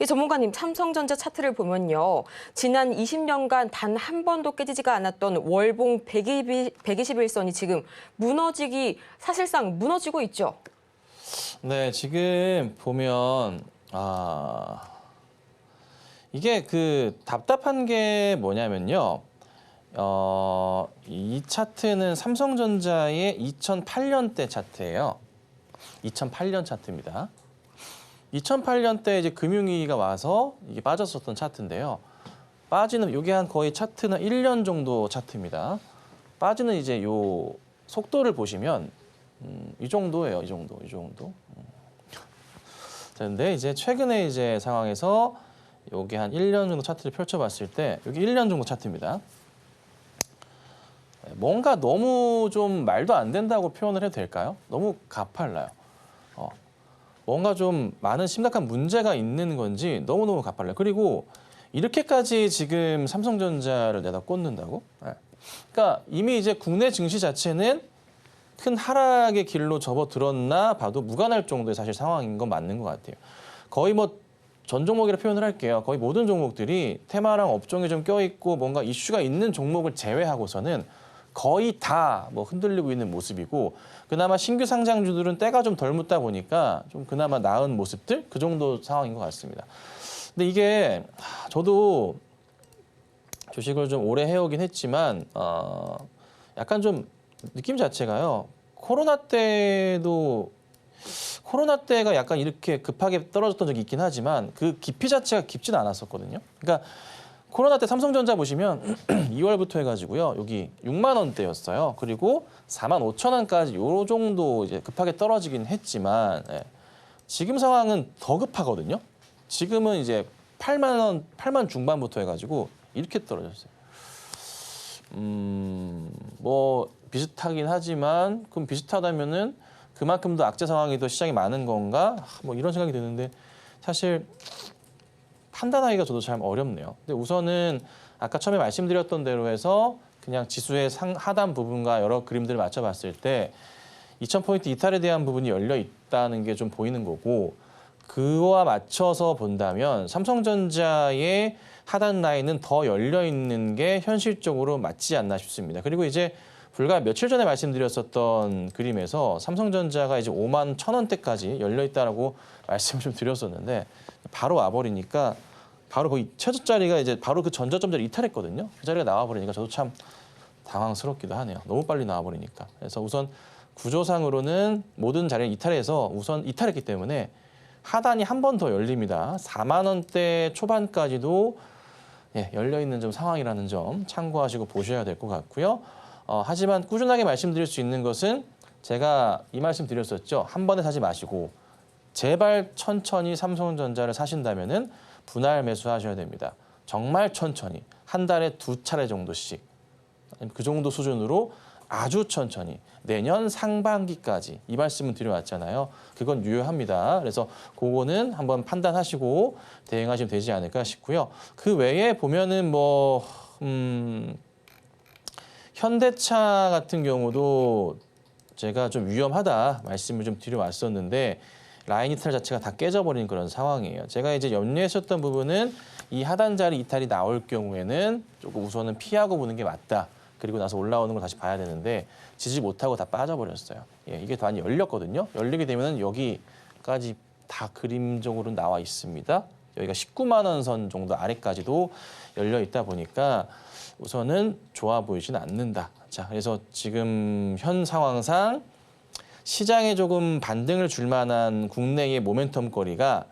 이 전문가님, 삼성전자 차트를 보면요. 지난 20년간 단 한 번도 깨지지가 않았던 월봉 121선이 지금 사실상 무너지고 있죠. 네, 지금 보면 이게 그 답답한 게 뭐냐면요. 이 차트는 삼성전자의 2008년대 차트예요. 2008년 차트입니다. 2008년대 이제 금융위기가 와서 이게 빠졌었던 차트인데요. 빠지는 이게 한 거의 차트는 1년 정도 차트입니다. 빠지는 이제 요 속도를 보시면 이 정도예요. 이 정도. 그런데 이제 최근에 이제 상황에서 요게 한 1년 정도 차트를 펼쳐봤을 때 여기 1년 정도 차트입니다. 뭔가 너무 좀 말도 안 된다고 표현을 해도 될까요? 너무 가팔라요. 뭔가 좀 많은 심각한 문제가 있는 건지 너무너무 가팔라요. 그리고 이렇게까지 지금 삼성전자를 내다 꽂는다고? 그러니까 이미 이제 국내 증시 자체는 큰 하락의 길로 접어들었나 봐도 무관할 정도의 사실 상황인 건 맞는 것 같아요. 거의 뭐 전 종목이라 표현을 할게요. 거의 모든 종목들이 테마랑 업종에 좀 껴있고 뭔가 이슈가 있는 종목을 제외하고서는 거의 다 뭐 흔들리고 있는 모습이고 그나마 신규 상장주들은 때가 좀 덜 묻다 보니까 좀 그나마 나은 모습들 그 정도 상황인 것 같습니다. 근데 이게 저도 주식을 좀 오래 해오긴 했지만 약간 좀 느낌 자체가요. 코로나 때가 약간 이렇게 급하게 떨어졌던 적이 있긴 하지만 그 깊이 자체가 깊지는 않았었거든요. 그러니까 코로나 때 삼성전자 보시면 2월부터 해가지고요. 여기 6만 원대였어요. 그리고 4만 5천 원까지 요 정도 이제 급하게 떨어지긴 했지만 지금 상황은 더 급하거든요. 지금은 이제 8만 원, 8만 중반부터 해가지고 이렇게 떨어졌어요. 뭐 비슷하긴 하지만 그럼 비슷하다면은 그만큼 더 악재 상황이 더 시장이 많은 건가? 뭐 이런 생각이 드는데 사실 판단하기가 저도 참 어렵네요. 근데 우선은 아까 처음에 말씀드렸던 대로 해서 그냥 지수의 하단 부분과 여러 그림들을 맞춰봤을 때 2000포인트 이탈에 대한 부분이 열려 있다는 게 좀 보이는 거고 그와 맞춰서 본다면 삼성전자의 하단 라인은 더 열려 있는 게 현실적으로 맞지 않나 싶습니다. 그리고 이제 불과 며칠 전에 말씀드렸었던 그림에서 삼성전자가 이제 5만 1,000원대까지 열려 있다라고 말씀을 좀 드렸었는데 바로 와버리니까 바로 거의 최저자리가 이제 바로 그 전저점자리 이탈했거든요. 그 자리가 나와버리니까 저도 참 당황스럽기도 하네요. 너무 빨리 나와버리니까. 그래서 우선 구조상으로는 모든 자리를 이탈해서 우선 이탈했기 때문에 하단이 한 번 더 열립니다. 4만 원대 초반까지도 열려 있는 좀 상황이라는 점 참고하시고 보셔야 될 것 같고요. 하지만 꾸준하게 말씀드릴 수 있는 것은 제가 이 말씀 드렸었죠. 한 번에 사지 마시고 제발 천천히 삼성전자를 사신다면은 분할 매수하셔야 됩니다. 정말 천천히 한 달에 2차례 정도씩 그 정도 수준으로 아주 천천히 내년 상반기까지 이 말씀을 드려왔잖아요. 그건 유효합니다. 그래서 그거는 한번 판단하시고 대응하시면 되지 않을까 싶고요. 그 외에 보면은 현대차 같은 경우도 제가 좀 위험하다 말씀을 좀 드려왔었는데 라인 이탈 자체가 다 깨져버린 그런 상황이에요. 제가 이제 염려했었던 부분은 이 하단자리 이탈이 나올 경우에는 조금 우선은 피하고 보는 게 맞다. 그리고 나서 올라오는 걸 다시 봐야 되는데 지지 못하고 다 빠져버렸어요. 이게 많이 열렸거든요. 열리게 되면 여기까지 다 그림적으로 나와 있습니다. 여기가 19만 원 선 정도 아래까지도 열려 있다 보니까 우선은 좋아 보이진 않는다. 자, 그래서 지금 현 상황상 시장에 조금 반등을 줄 만한 국내의 모멘텀 거리가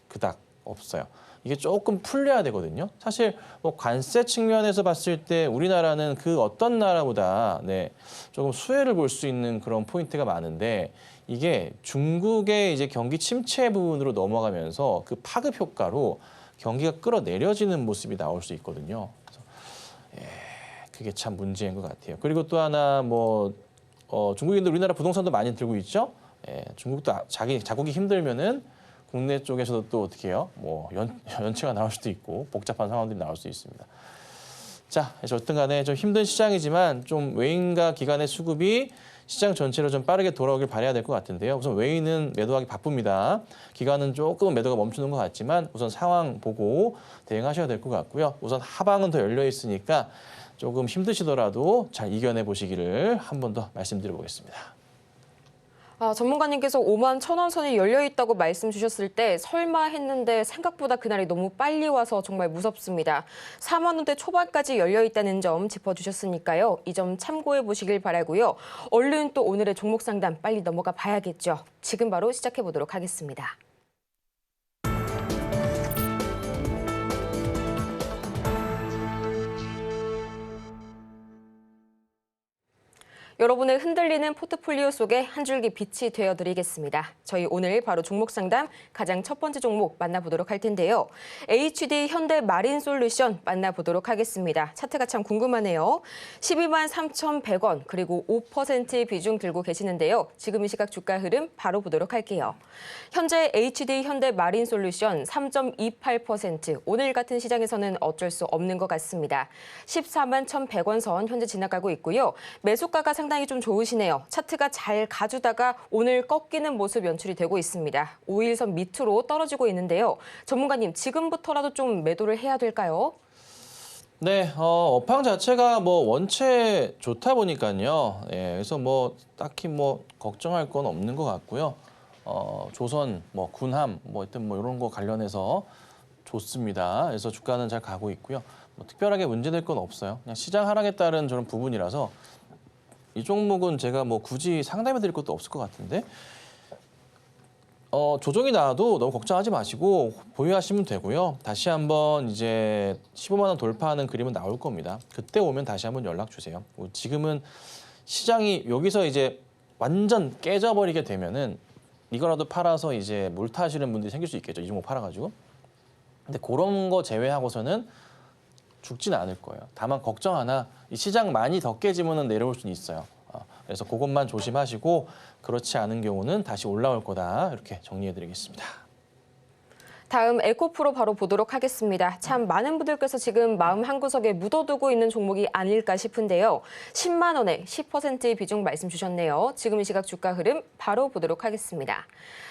그닥 없어요. 이게 조금 풀려야 되거든요. 사실 관세 측면에서 봤을 때 우리나라는 그 어떤 나라보다 조금 수혜를 볼 수 있는 그런 포인트가 많은데 이게 중국의 이제 경기 침체 부분으로 넘어가면서 그 파급 효과로 경기가 끌어내려지는 모습이 나올 수 있거든요. 그래서 그게 참 문제인 것 같아요. 그리고 또 하나 중국인들 우리나라 부동산도 많이 들고 있죠. 중국도 자국이 힘들면은 국내 쪽에서도 또 어떻게 해요? 연체가 나올 수도 있고 복잡한 상황들이 나올 수 있습니다. 자, 그래서 어떤 간에 좀 힘든 시장이지만 좀 외인과 기관의 수급이 시장 전체로 좀 빠르게 돌아오길 바라야 될 것 같은데요. 우선 외인은 매도하기 바쁩니다. 기관은 조금은 매도가 멈추는 것 같지만 우선 상황 보고 대응하셔야 될 것 같고요. 우선 하방은 더 열려 있으니까 조금 힘드시더라도 잘 이겨내 보시기를 한 번 더 말씀드려 보겠습니다. 전문가님께서 5만 1,000원 선이 열려 있다고 말씀 주셨을 때 설마 했는데 생각보다 그날이 너무 빨리 와서 정말 무섭습니다. 4만 원대 초반까지 열려 있다는 점 짚어주셨으니까요. 이 점 참고해 보시길 바라고요. 얼른 또 오늘의 종목 상담 빨리 넘어가 봐야겠죠. 지금 바로 시작해 보도록 하겠습니다. 여러분의 흔들리는 포트폴리오 속에 한 줄기 빛이 되어드리겠습니다. 저희 오늘 바로 종목 상담 가장 첫 번째 종목 만나보도록 할 텐데요. HD 현대마린솔루션 만나보도록 하겠습니다. 차트가 참 궁금하네요. 12만 3,100원 그리고 5% 비중 들고 계시는데요. 지금 이 시각 주가 흐름 바로 보도록 할게요. 현재 HD 현대마린솔루션 3.28% 오늘 같은 시장에서는 어쩔 수 없는 것 같습니다. 14만 1,100원 선 현재 지나가고 있고요. 매수가가 상당히 좀 좋으시네요. 차트가 잘 가주다가 오늘 꺾이는 모습 연출이 되고 있습니다. 5일선 밑으로 떨어지고 있는데요. 전문가님, 지금부터라도 좀 매도를 해야 될까요? 네, 업황 자체가 원체 좋다 보니까요. 그래서 딱히 걱정할 건 없는 것 같고요. 조선, 군함, 하여튼 이런 거 관련해서 좋습니다. 그래서 주가는 잘 가고 있고요. 특별하게 문제될 건 없어요. 그냥 시장 하락에 따른 저런 부분이라서 이 종목은 제가 굳이 상담해 드릴 것도 없을 것 같은데 조정이 나와도 너무 걱정하지 마시고 보유하시면 되고요. 다시 한번 이제 15만 원 돌파하는 그림은 나올 겁니다. 그때 오면 다시 한번 연락 주세요. 지금은 시장이 여기서 이제 완전 깨져버리게 되면은 이거라도 팔아서 이제 몰타하시는 분들이 생길 수 있겠죠. 이 종목 팔아가지고. 근데 그런 거 제외하고서는 죽지는 않을 거예요. 다만 걱정 하나, 이 시장 많이 더 깨지면 내려올 수는 있어요. 그래서 그것만 조심하시고 그렇지 않은 경우는 다시 올라올 거다. 이렇게 정리해드리겠습니다. 다음 에코프로 바로 보도록 하겠습니다. 참 많은 분들께서 지금 마음 한구석에 묻어두고 있는 종목이 아닐까 싶은데요. 10만 원에 10%의 비중 말씀 주셨네요. 지금 이 시각 주가 흐름 바로 보도록 하겠습니다.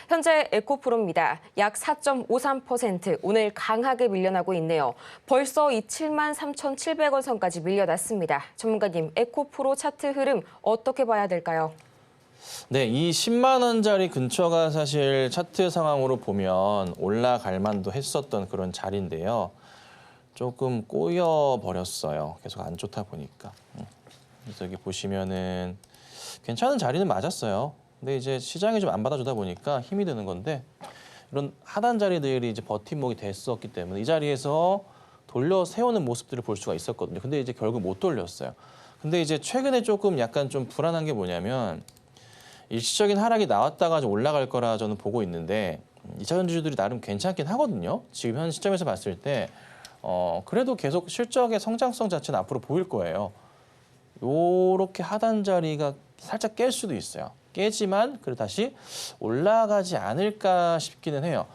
현재 에코프로입니다. 약 4.53% 오늘 강하게 밀려나고 있네요. 벌써 이 7만 3,700원 선까지 밀려났습니다. 전문가님, 에코프로 차트 흐름 어떻게 봐야 될까요? 네, 이 10만 원짜리 근처가 사실 차트 상황으로 보면 올라갈 만도 했었던 그런 자리인데요. 조금 꼬여버렸어요. 계속 안 좋다 보니까. 그래서 여기 보시면은 괜찮은 자리는 맞았어요. 근데 이제 시장이 좀 안 받아주다 보니까 힘이 드는 건데 이런 하단 자리들이 이제 버팀목이 됐었기 때문에 이 자리에서 돌려 세우는 모습들을 볼 수가 있었거든요. 근데 이제 결국 못 돌렸어요. 근데 이제 최근에 조금 약간 좀 불안한 게 뭐냐면 일시적인 하락이 나왔다가 좀 올라갈 거라 저는 보고 있는데 2차 전지주들이 나름 괜찮긴 하거든요. 지금 현 시점에서 봤을 때 그래도 계속 실적의 성장성 자체는 앞으로 보일 거예요. 요렇게 하단 자리가 살짝 깰 수도 있어요. 깨지만 그래도 다시 올라가지 않을까 싶기는 해요.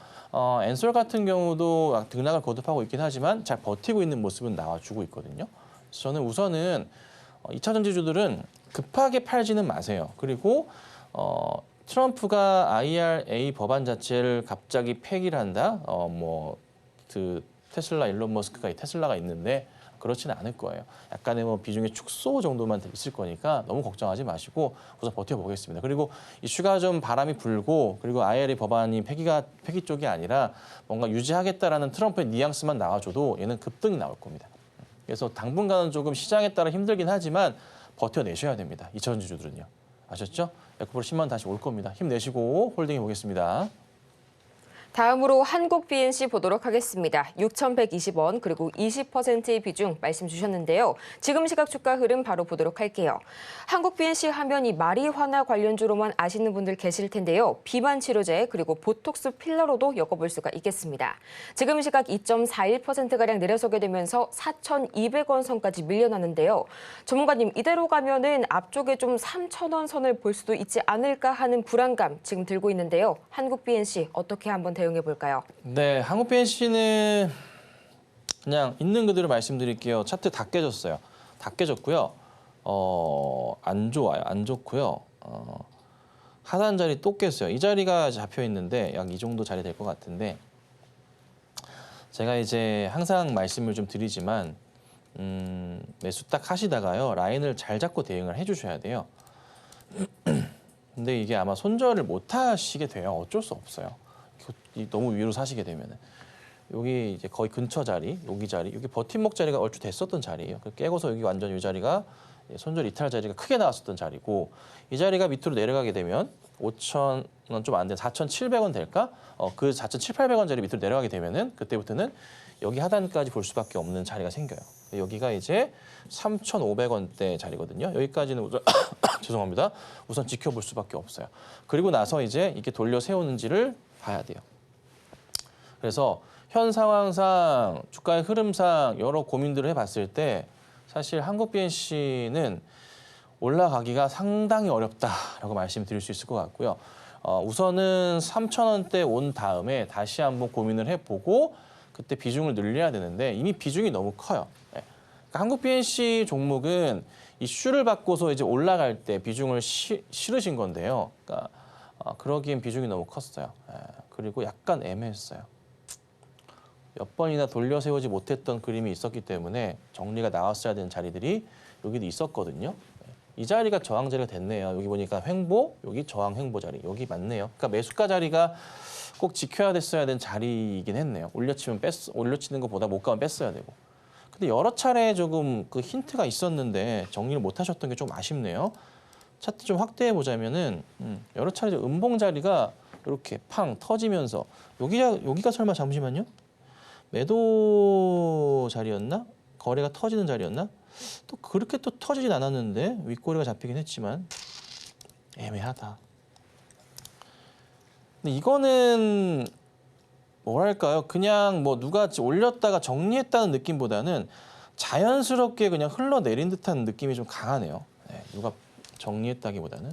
엔솔 같은 경우도 등락을 거듭하고 있긴 하지만 잘 버티고 있는 모습은 나와주고 있거든요. 그래서 저는 우선은 2차 전지주들은 급하게 팔지는 마세요. 그리고 트럼프가 IRA 법안 자체를 갑자기 폐기를 한다. 그 테슬라 일론 머스크가 테슬라가 있는데 그렇지는 않을 거예요. 약간의 비중의 축소 정도만 있을 거니까 너무 걱정하지 마시고 우선 버텨보겠습니다. 그리고 이슈가 좀 바람이 불고 그리고 IRA 법안이 폐기 쪽이 아니라 뭔가 유지하겠다라는 트럼프의 뉘앙스만 나와줘도 얘는 급등이 나올 겁니다. 그래서 당분간은 조금 시장에 따라 힘들긴 하지만 버텨내셔야 됩니다. 2차 전지주들은요. 아셨죠? 에코프로 10만 원 다시 올 겁니다. 힘내시고 홀딩해 보겠습니다. 다음으로 한국 BNC 보도록 하겠습니다. 6,120원 그리고 20%의 비중 말씀 주셨는데요. 지금 시각 주가 흐름 바로 보도록 할게요. 한국 BNC 하면 이 마리화나 관련주로만 아시는 분들 계실 텐데요. 비만 치료제 그리고 보톡스 필러로도 엮어볼 수가 있겠습니다. 지금 시각 2.41%가량 내려서게 되면서 4,200원 선까지 밀려나는데요. 전문가님 이대로 가면은 앞쪽에 좀 3,000원 선을 볼 수도 있지 않을까 하는 불안감 지금 들고 있는데요. 한국 BNC 어떻게 한번 대응해 볼까요? 네, 한국 BNC는 그냥 있는 그대로 말씀드릴게요. 차트 다 깨졌어요. 다 깨졌고요. 안 좋아요. 안 좋고요. 하단 자리 또 깼어요. 이 자리가 잡혀 있는데 약 이 정도 자리 될 것 같은데 제가 이제 항상 말씀을 좀 드리지만 매수 딱 하시다가요. 라인을 잘 잡고 대응을 해주셔야 돼요. 근데 이게 아마 손절을 못 하시게 돼요. 어쩔 수 없어요. 너무 위로 사시게 되면은 여기 이제 거의 근처 자리, 여기 자리, 여기 버팀목 자리가 얼추 됐었던 자리예요. 깨고서 여기 완전 이 자리가 손절 이탈 자리가 크게 나왔었던 자리고 이 자리가 밑으로 내려가게 되면 5,000원 좀 안 돼, 4,700원 될까? 그 4,700~800원 자리 밑으로 내려가게 되면은 그때부터는 여기 하단까지 볼 수밖에 없는 자리가 생겨요. 여기가 이제 3,500원대 자리거든요. 여기까지는 우선 죄송합니다. 우선 지켜볼 수밖에 없어요. 그리고 나서 이제 이게 돌려 세우는지를 봐야 돼요. 그래서 현 상황상 주가의 흐름상 여러 고민들을 해봤을 때 사실 한국 BNC는 올라가기가 상당히 어렵다라고 말씀드릴 수 있을 것 같고요. 우선은 3,000원대 온 다음에 다시 한번 고민을 해보고 그때 비중을 늘려야 되는데 이미 비중이 너무 커요. 네. 그러니까 한국 BNC 종목은 이슈를 받고서 이제 올라갈 때 비중을 실으신 건데요. 그러니까 그러기엔 비중이 너무 컸어요. 그리고 약간 애매했어요. 몇 번이나 돌려 세우지 못했던 그림이 있었기 때문에 정리가 나왔어야 되는 자리들이 여기도 있었거든요. 이 자리가 저항 자리가 됐네요. 여기 보니까 횡보, 여기 저항 횡보 자리, 여기 맞네요. 그러니까 매수가 자리가 꼭 지켜야 됐어야 되는 자리이긴 했네요. 올려치는 것보다 못 가면 뺐어야 되고. 근데 여러 차례 조금 그 힌트가 있었는데 정리를 못 하셨던 게 좀 아쉽네요. 차트 좀 확대해 보자면은 여러 차례 음봉 자리가 이렇게 팡 터지면서 여기가 설마 잠시만요. 매도 자리였나? 거래가 터지는 자리였나? 또 그렇게 또 터지진 않았는데 윗꼬리가 잡히긴 했지만 애매하다. 근데 이거는 뭐랄까요? 그냥 뭐 누가 올렸다가 정리했다는 느낌보다는 자연스럽게 그냥 흘러내린 듯한 느낌이 좀 강하네요. 네, 누가 정리했다기보다는.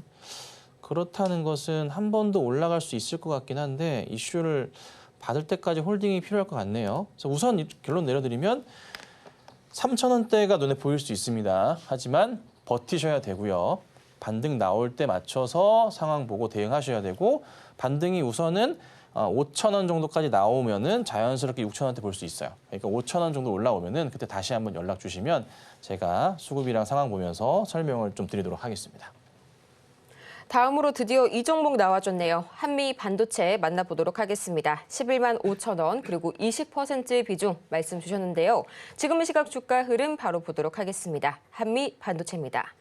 그렇다는 것은 한 번 더 올라갈 수 있을 것 같긴 한데 이슈를 받을 때까지 홀딩이 필요할 것 같네요. 그래서 우선 결론 내려드리면 3,000원대가 눈에 보일 수 있습니다. 하지만 버티셔야 되고요. 반등 나올 때 맞춰서 상황 보고 대응하셔야 되고 반등이 우선은 5,000원 정도까지 나오면은 자연스럽게 6,000원대 볼 수 있어요. 그러니까 5,000원 정도 올라오면은 그때 다시 한번 연락 주시면 제가 수급이랑 상황 보면서 설명을 좀 드리도록 하겠습니다. 다음으로 드디어 이 종목 나와줬네요. 한미 반도체 만나보도록 하겠습니다. 11만 5천 원 그리고 20%의 비중 말씀 주셨는데요. 지금 시각 주가 흐름 바로 보도록 하겠습니다. 한미 반도체입니다.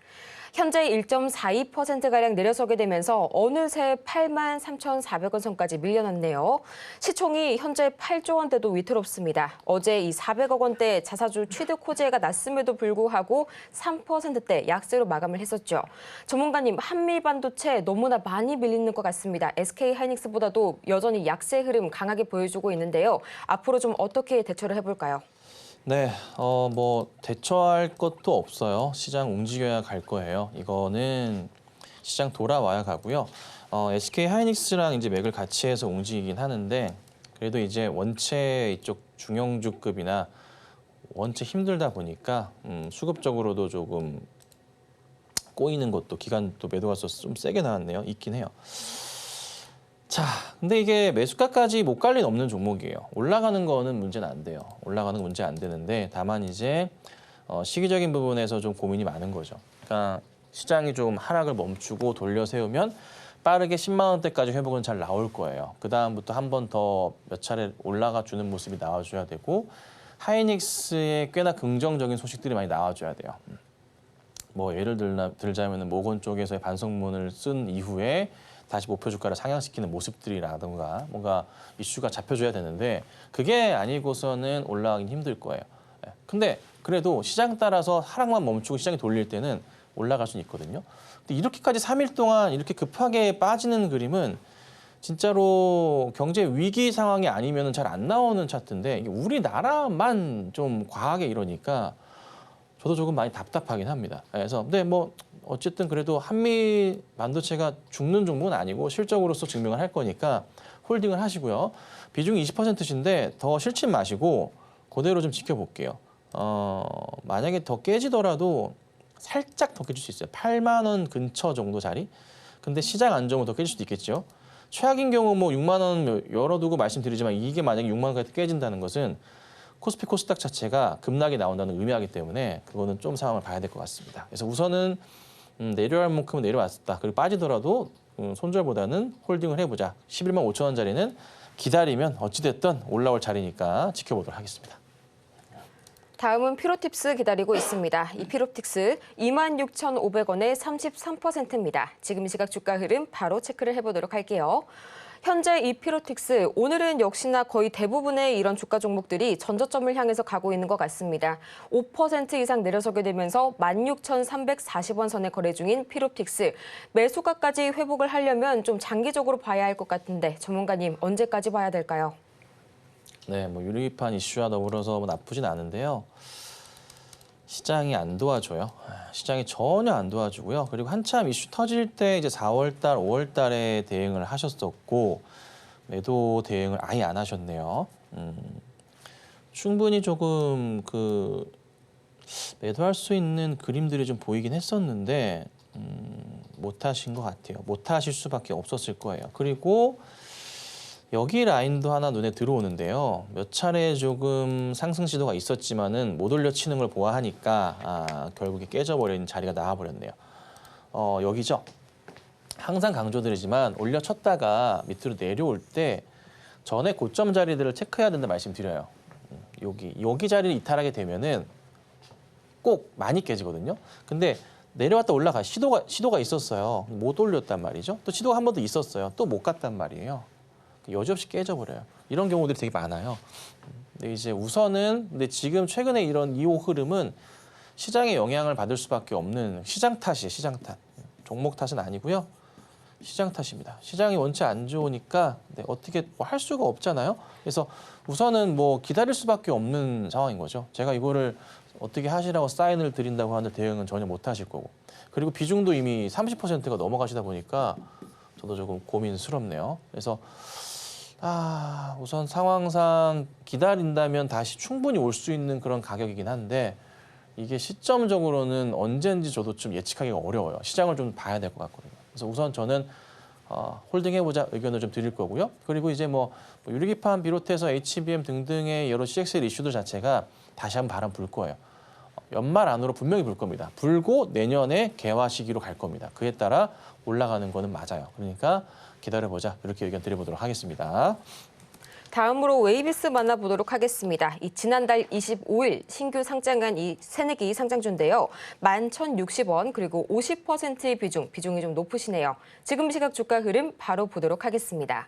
현재 1.42%가량 내려서게 되면서 어느새 83,400원 선까지 밀려났네요. 시총이 현재 8조 원대도 위태롭습니다. 어제 이 400억 원대 자사주 취득 호재가 났음에도 불구하고 3%대 약세로 마감을 했었죠. 전문가님, 한미 반도체 너무나 많이 밀리는 것 같습니다. SK 하이닉스보다도 여전히 약세 흐름 강하게 보여주고 있는데요. 앞으로 좀 어떻게 대처를 해볼까요? 네, 뭐 대처할 것도 없어요. 시장 움직여야 갈 거예요. 이거는 시장 돌아와야 가고요. SK 하이닉스랑 이제 맥을 같이 해서 움직이긴 하는데 그래도 이제 원체 이쪽 중형주급이나 원체 힘들다 보니까 수급적으로도 조금 꼬이는 것도 기간도 매도가 좀 세게 나왔네요. 있긴 해요. 자, 근데 이게 매수가까지 못 갈 리는 없는 종목이에요. 올라가는 거는 문제는 안 돼요. 올라가는 건 문제 안 되는데 다만 이제 시기적인 부분에서 좀 고민이 많은 거죠. 그러니까 시장이 좀 하락을 멈추고 돌려 세우면 빠르게 10만 원대까지 회복은 잘 나올 거예요. 그 다음부터 한 번 더 몇 차례 올라가 주는 모습이 나와줘야 되고 하이닉스에 꽤나 긍정적인 소식들이 많이 나와줘야 돼요. 뭐 예를 들자면 모건 쪽에서의 반성문을 쓴 이후에 다시 목표 주가를 상향시키는 모습들이라든가 뭔가 이슈가 잡혀줘야 되는데 그게 아니고서는 올라가긴 힘들 거예요. 근데 그래도 시장 따라서 하락만 멈추고 시장이 돌릴 때는 올라갈 수는 있거든요. 근데 이렇게까지 3일 동안 이렇게 급하게 빠지는 그림은 진짜로 경제 위기 상황이 아니면 잘 안 나오는 차트인데 이게 우리나라만 좀 과하게 이러니까 저도 조금 많이 답답하긴 합니다. 그래서 근데 뭐 어쨌든 그래도 한미 반도체가 죽는 종목은 아니고 실적으로서 증명을 할 거니까 홀딩을 하시고요. 비중이 20%신데 더 싫지 마시고 그대로 좀 지켜볼게요. 만약에 더 깨지더라도 살짝 더 깨질 수 있어요. 8만 원 근처 정도 자리. 근데 시장 안정은 더 깨질 수도 있겠죠. 최악인 경우 뭐 6만 원 열어두고 말씀드리지만 이게 만약에 6만 원까지 깨진다는 것은 코스피 코스닥 자체가 급락이 나온다는 의미하기 때문에 그거는 좀 상황을 봐야 될 것 같습니다. 그래서 우선은 내려갈 만큼은 내려왔다. 그리고 빠지더라도 손절보다는 홀딩을 해보자. 11만 5천 원짜리는 기다리면 어찌됐든 올라올 자리니까 지켜보도록 하겠습니다. 다음은 피로팁스 기다리고 있습니다. 이 피로틱스 26,500원에 33%입니다. 지금 시각 주가 흐름 바로 체크를 해보도록 할게요. 현재 이 피로틱스 오늘은 역시나 거의 대부분의 이런 주가 종목들이 전저점을 향해서 가고 있는 것 같습니다. 5% 이상 내려서게 되면서 16,340원 선에 거래 중인 피로틱스. 매수가까지 회복을 하려면 좀 장기적으로 봐야 할 것 같은데 전문가님 언제까지 봐야 될까요? 네, 뭐 유리판 이슈와 더불어서 뭐 나쁘진 않은데요. 시장이 안 도와줘요. 시장이 전혀 안 도와주고요. 그리고 한참 이슈 터질 때 이제 4월 달, 5월 달에 대응을 하셨었고 매도 대응을 아예 안 하셨네요. 충분히 조금 매도할 수 있는 그림들이 좀 보이긴 했었는데 못 하신 것 같아요. 못 하실 수밖에 없었을 거예요. 그리고 여기 라인도 하나 눈에 들어오는데요. 몇 차례 조금 상승 시도가 있었지만은 못 올려치는 걸 보아하니까 결국에 깨져버리는 자리가 나와버렸네요. 여기죠. 항상 강조드리지만 올려쳤다가 밑으로 내려올 때 전에 고점 자리들을 체크해야 된다 말씀드려요. 여기 자리를 이탈하게 되면은 꼭 많이 깨지거든요. 근데 내려왔다 올라가 시도가 있었어요. 못 올렸단 말이죠. 또 시도가 한 번 더 있었어요. 또 못 갔단 말이에요. 여지없이 깨져버려요. 이런 경우들이 되게 많아요. 근데 이제 우선은 근데 지금 최근에 이런 2호 흐름은 시장에 영향을 받을 수밖에 없는 시장 탓이에요. 시장 탓. 종목 탓은 아니고요. 시장 탓입니다. 시장이 원체 안 좋으니까 어떻게 뭐 할 수가 없잖아요. 그래서 우선은 뭐 기다릴 수밖에 없는 상황인 거죠. 제가 이거를 어떻게 하시라고 사인을 드린다고 하는데 대응은 전혀 못 하실 거고. 그리고 비중도 이미 30%가 넘어가시다 보니까 저도 조금 고민스럽네요. 그래서 우선 상황상 기다린다면 다시 충분히 올 수 있는 그런 가격이긴 한데 이게 시점적으로는 언제인지 저도 좀 예측하기가 어려워요. 시장을 좀 봐야 될 것 같거든요. 그래서 우선 저는 홀딩해보자 의견을 좀 드릴 거고요. 그리고 이제 뭐 유리기판 비롯해서 HBM 등등의 여러 CXL 이슈들 자체가 다시 한번 바람 불 거예요. 연말 안으로 분명히 불 겁니다. 불고 내년에 개화 시기로 갈 겁니다. 그에 따라 올라가는 거는 맞아요. 그러니까 기다려보자 이렇게 의견 드려보도록 하겠습니다. 다음으로 웨이비스 만나보도록 하겠습니다. 이 지난달 25일 신규 상장한 이 새내기 상장주인데요. 11,060원 그리고 50%의 비중이 좀 높으시네요. 지금 시각 주가 흐름 바로 보도록 하겠습니다.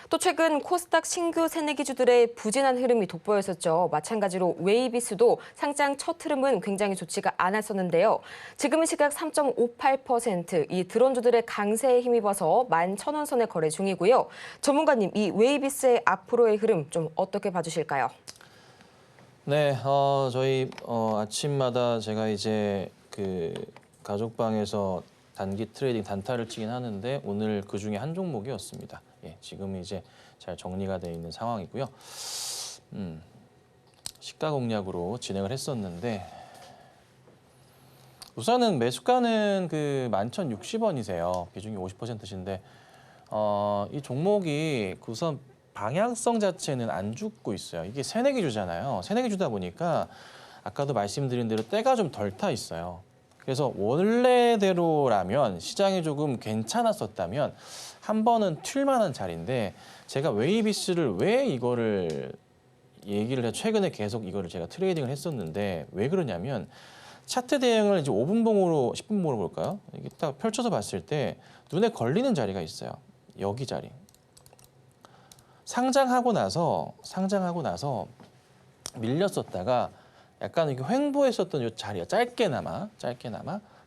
또 최근 코스닥 신규 새내기주들의 부진한 흐름이 돋보였었죠. 마찬가지로 웨이비스도 상장 첫 흐름은 굉장히 좋지가 않았었는데요. 지금 시각 3.58%, 이 드론주들의 강세에 힘입어서 11,000원 선에 거래 중이고요. 전문가님, 이 웨이비스의 앞으로의 흐름 좀 어떻게 봐주실까요? 네, 저희 아침마다 제가 이제 그 가족방에서 단기 트레이딩 단타를 치긴 하는데 오늘 그 중에 한 종목이었습니다. 예, 지금 이제 잘 정리가 되어 있는 상황이고요. 시가 공략으로 진행을 했었는데 우선은 매수가는 그 11,060원이세요. 비중이 50%신데 이 종목이 우선 방향성 자체는 안 죽고 있어요. 이게 새내기주잖아요. 새내기주다 보니까 아까도 말씀드린 대로 때가 좀 덜 타 있어요. 그래서 원래대로라면 시장이 조금 괜찮았었다면 한 번은 튈 만한 자리인데 제가 웨이비스를 왜 이거를 얘기를 해 최근에 계속 이거를 제가 트레이딩을 했었는데 왜 그러냐면 차트 대응을 이제 5분봉으로 10분봉으로 볼까요? 이게 딱 펼쳐서 봤을 때 눈에 걸리는 자리가 있어요. 여기 자리. 상장하고 나서 밀렸었다가 약간 이렇게 횡보했었던 이 자리가 짧게나마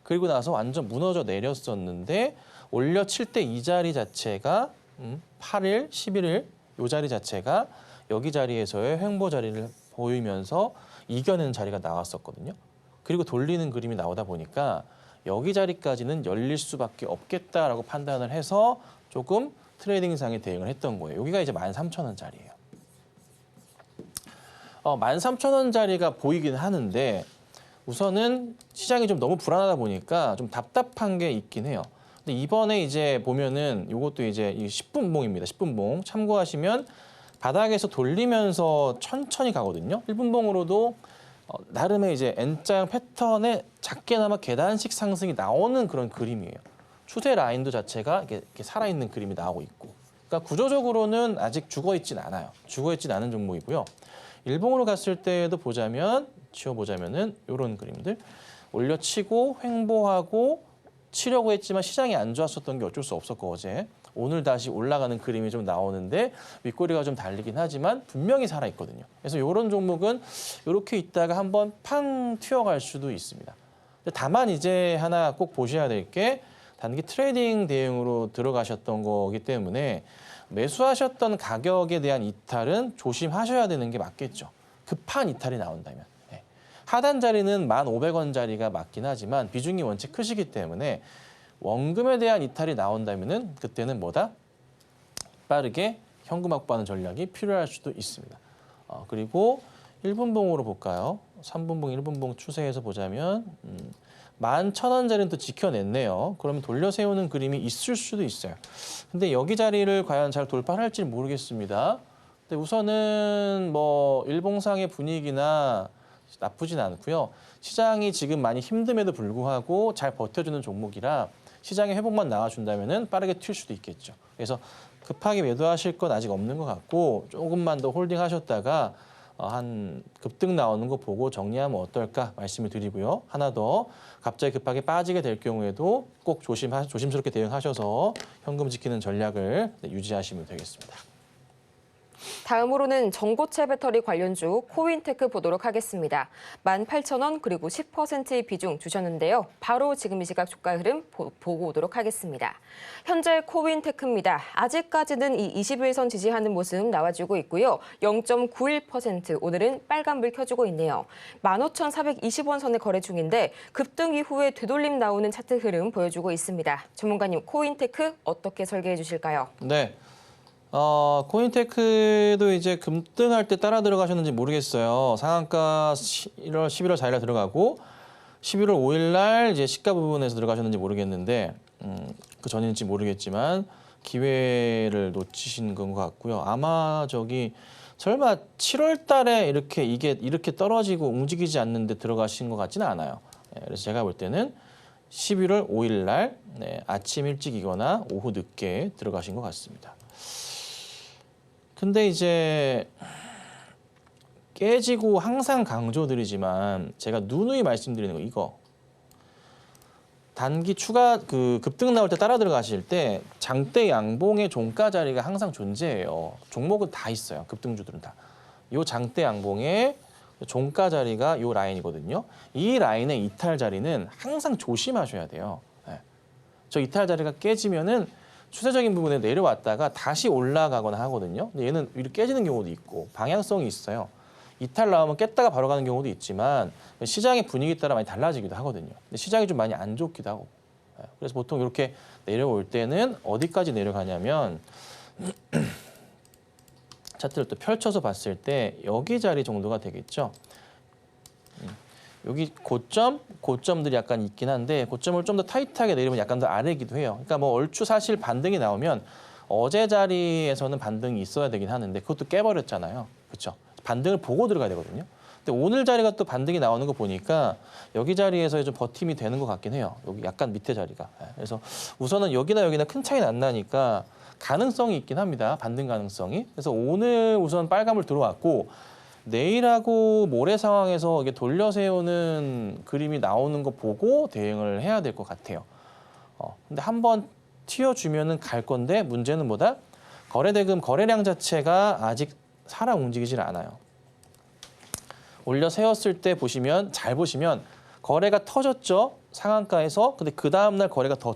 그리고 나서 완전 무너져 내렸었는데 올려칠 때 이 자리 자체가 8일, 11일 이 자리 자체가 여기 자리에서의 횡보 자리를 보이면서 이겨내는 자리가 나왔었거든요. 그리고 돌리는 그림이 나오다 보니까 여기 자리까지는 열릴 수밖에 없겠다라고 판단을 해서 조금 트레이딩상에 대응을 했던 거예요. 여기가 이제 13,000원 자리예요. 13,000원 자리가 보이긴 하는데 우선은 시장이 좀 너무 불안하다 보니까 좀 답답한 게 있긴 해요. 근데 이번에 이제 보면은 이것도 이제 이 10분봉입니다. 10분봉 참고하시면 바닥에서 돌리면서 천천히 가거든요. 1분봉으로도 나름의 이제 N자형 패턴에 작게나마 계단식 상승이 나오는 그런 그림이에요. 추세 라인도 자체가 이렇게 살아있는 그림이 나오고 있고. 그러니까 구조적으로는 아직 죽어있진 않아요. 죽어있진 않은 종목이고요. 일봉으로 갔을 때도 지워보자면은 이런 그림들 올려치고 횡보하고 치려고 했지만 시장이 안 좋았었던 게 어쩔 수 없었고 어제 오늘 다시 올라가는 그림이 좀 나오는데 윗꼬리가 좀 달리긴 하지만 분명히 살아있거든요. 그래서 이런 종목은 이렇게 있다가 한번 팡 튀어갈 수도 있습니다. 다만 이제 하나 꼭 보셔야 될 게 단기 트레이딩 대응으로 들어가셨던 거기 때문에 매수하셨던 가격에 대한 이탈은 조심하셔야 되는 게 맞겠죠. 급한 이탈이 나온다면. 네. 하단 자리는 1,500원 자리가 맞긴 하지만 비중이 원체 크시기 때문에 원금에 대한 이탈이 나온다면은 그때는 뭐다? 빠르게 현금 확보하는 전략이 필요할 수도 있습니다. 그리고 1분봉으로 볼까요? 3분봉, 1분봉 추세에서 보자면 11,000원 자리는 또 지켜냈네요. 그러면 돌려 세우는 그림이 있을 수도 있어요. 근데 여기 자리를 과연 잘 돌파할지 모르겠습니다. 근데 우선은 뭐 일봉상의 분위기나 나쁘진 않고요. 시장이 지금 많이 힘듦에도 불구하고 잘 버텨주는 종목이라 시장의 회복만 나와준다면은 빠르게 튈 수도 있겠죠. 그래서 급하게 매도하실 건 아직 없는 것 같고 조금만 더 홀딩하셨다가 한 급등 나오는 거 보고 정리하면 어떨까 말씀을 드리고요. 하나 더 갑자기 급하게 빠지게 될 경우에도 꼭 조심스럽게 대응하셔서 현금 지키는 전략을 유지하시면 되겠습니다. 다음으로는 전고체 배터리 관련주 코윈테크 보도록 하겠습니다. 18,000원 그리고 10%의 비중 주셨는데요. 바로 지금 이 시각 주가 흐름 보고 오도록 하겠습니다. 현재 코윈테크입니다. 아직까지는 이 21선 지지하는 모습 나와주고 있고요. 0.91% 오늘은 빨간불 켜주고 있네요. 15,420원 선에 거래 중인데 급등 이후에 되돌림 나오는 차트 흐름 보여주고 있습니다. 전문가님 코윈테크 어떻게 설계해 주실까요? 네. 코인테크도 이제 급등할 때 따라 들어가셨는지 모르겠어요. 상한가 11월 4일 들어가고 11월 5일 날 이제 시가 부분에서 들어가셨는지 모르겠는데 그 전인지 모르겠지만 기회를 놓치신 것 같고요. 아마 설마 7월 달에 이렇게 떨어지고 움직이지 않는데 들어가신 것 같지는 않아요. 그래서 제가 볼 때는 11월 5일 날 아침 일찍이거나 오후 늦게 들어가신 것 같습니다. 근데 이제 깨지고 항상 강조드리지만 제가 누누이 말씀드리는 거 이거. 단기 추가 급등 나올 때 따라 들어가실 때 장대 양봉의 종가 자리가 항상 존재해요. 종목은 다 있어요. 급등주들은 다. 요 장대 양봉의 종가 자리가 요 라인이거든요. 이 라인의 이탈 자리는 항상 조심하셔야 돼요. 네. 저 이탈 자리가 깨지면은 추세적인 부분에 내려왔다가 다시 올라가거나 하거든요. 근데 얘는 이렇게 깨지는 경우도 있고 방향성이 있어요. 이탈 나오면 깼다가 바로 가는 경우도 있지만 시장의 분위기에 따라 많이 달라지기도 하거든요. 근데 시장이 좀 많이 안 좋기도 하고. 그래서 보통 이렇게 내려올 때는 어디까지 내려가냐면 차트를 또 펼쳐서 봤을 때 여기 자리 정도가 되겠죠. 여기 고점들이 약간 있긴 한데 고점을 좀 더 타이트하게 내리면 약간 더 아래이기도 해요. 그러니까 뭐 얼추 사실 반등이 나오면 어제 자리에서는 반등이 있어야 되긴 하는데 그것도 깨버렸잖아요. 그렇죠? 반등을 보고 들어가야 되거든요. 근데 오늘 자리가 또 반등이 나오는 거 보니까 여기 자리에서 좀 버팀이 되는 것 같긴 해요. 여기 약간 밑에 자리가. 그래서 우선은 여기나 큰 차이는 안 나니까 가능성이 있긴 합니다. 반등 가능성이. 그래서 오늘 우선 빨간불 들어왔고 내일하고 모레 상황에서 이게 돌려 세우는 그림이 나오는 거 보고 대응을 해야 될 것 같아요. 근데 한번 튀어주면은 갈 건데 문제는 뭐다? 거래대금 거래량 자체가 아직 살아 움직이질 않아요. 올려 세웠을 때 보시면 잘 보시면 거래가 터졌죠. 상한가에서. 근데 그 다음 날 거래가 더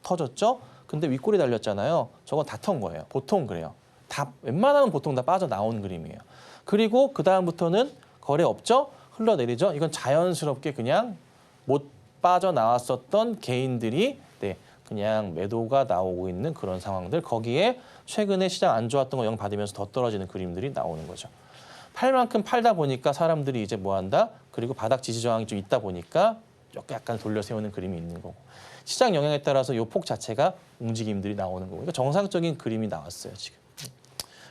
터졌죠. 근데 윗골이 달렸잖아요. 저건 다 턴 거예요. 보통 그래요. 다 웬만하면 보통 다 빠져나온 그림이에요. 그리고 그 다음부터는 거래 없죠. 흘러내리죠. 이건 자연스럽게 그냥 못 빠져나왔었던 개인들이 그냥 매도가 나오고 있는 그런 상황들. 거기에 최근에 시장 안 좋았던 거 영받으면서 더 떨어지는 그림들이 나오는 거죠. 팔 만큼 팔다 보니까 사람들이 이제 뭐 한다? 그리고 바닥 지지 저항이 좀 있다 보니까 약간 돌려 세우는 그림이 있는 거고. 시장 영향에 따라서 요 폭 자체가 움직임들이 나오는 거고. 그러니까 정상적인 그림이 나왔어요, 지금.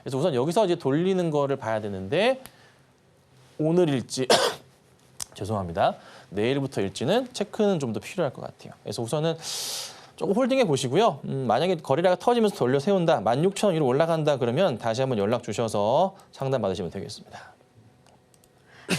그래서 우선 여기서 이제 돌리는 거를 봐야 되는데 오늘일지 죄송합니다. 내일부터일지는 체크는 좀 더 필요할 것 같아요. 그래서 우선은 조금 홀딩해 보시고요. 만약에 거래량가 터지면서 돌려 세운다, 16,000원 위로 올라간다 그러면 다시 한번 연락 주셔서 상담 받으시면 되겠습니다.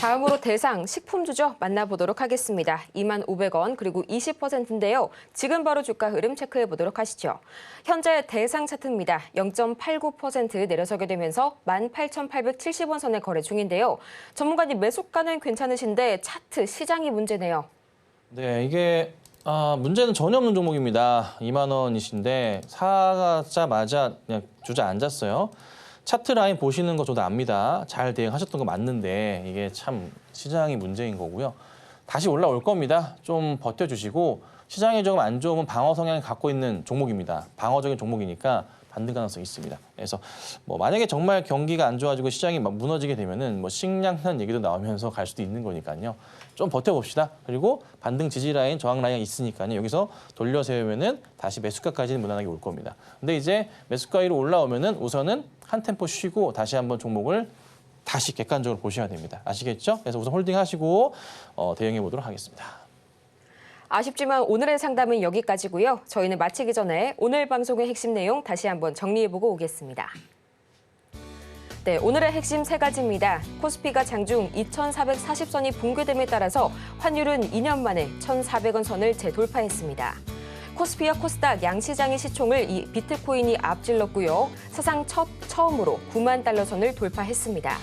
다음으로 대상 식품주죠. 만나보도록 하겠습니다. 25,000원 그리고 20%인데요. 지금 바로 주가 흐름 체크해 보도록 하시죠. 현재 대상 차트입니다. 0.89% 내려서게 되면서 18,870원 선에 거래 중인데요. 전문가님 매수가는 괜찮으신데 차트 시장이 문제네요. 네, 이게 문제는 전혀 없는 종목입니다. 2만 원이신데 사자마자 그냥 주저앉았어요. 차트 라인 보시는 거 저도 압니다. 잘 대응하셨던 거 맞는데 이게 참 시장이 문제인 거고요. 다시 올라올 겁니다. 좀 버텨주시고 시장이 조금 안 좋으면 방어 성향을 갖고 있는 종목입니다. 방어적인 종목이니까 반등 가능성이 있습니다. 그래서 뭐 만약에 정말 경기가 안 좋아지고 시장이 막 무너지게 되면은 뭐 식량난 얘기도 나오면서 갈 수도 있는 거니까요. 좀 버텨봅시다. 그리고 반등 지지 라인, 저항 라인이 있으니까요. 여기서 돌려 세우면은 다시 매수가까지는 무난하게 올 겁니다. 근데 이제 매수가 위로 올라오면은 우선은 한 템포 쉬고 다시 한번 종목을 다시 객관적으로 보셔야 됩니다. 아시겠죠? 그래서 우선 홀딩하시고 대응해 보도록 하겠습니다. 아쉽지만 오늘의 상담은 여기까지고요. 저희는 마치기 전에 오늘 방송의 핵심 내용 다시 한번 정리해보고 오겠습니다. 네, 오늘의 핵심 세 가지입니다. 코스피가 장중 2,440선이 붕괴됨에 따라서 환율은 2년 만에 1,400원 선을 재돌파했습니다. 코스피와 코스닥 양시장의 시총을 이 비트코인이 앞질렀고요. 사상 처음으로 9만 달러 선을 돌파했습니다.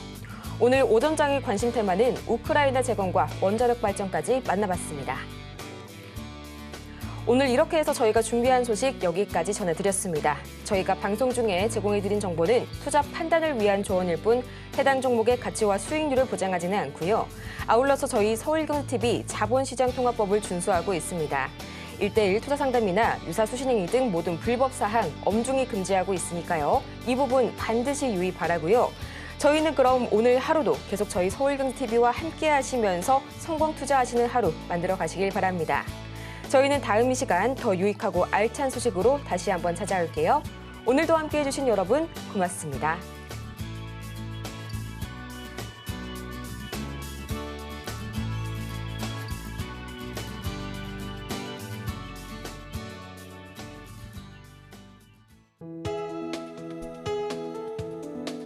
오늘 오전장의 관심 테마는 우크라이나 재건과 원자력 발전까지 만나봤습니다. 오늘 이렇게 해서 저희가 준비한 소식 여기까지 전해드렸습니다. 저희가 방송 중에 제공해드린 정보는 투자 판단을 위한 조언일 뿐 해당 종목의 가치와 수익률을 보장하지는 않고요. 아울러서 저희 서울경제TV 자본시장통화법을 준수하고 있습니다. 1:1 투자 상담이나 유사 수신행위 등 모든 불법 사항 엄중히 금지하고 있으니까요. 이 부분 반드시 유의 바라고요. 저희는 그럼 오늘 하루도 계속 저희 서울경제TV와 함께 하시면서 성공 투자하시는 하루 만들어 가시길 바랍니다. 저희는 다음 이 시간 더 유익하고 알찬 소식으로 다시 한번 찾아올게요. 오늘도 함께해 주신 여러분 고맙습니다.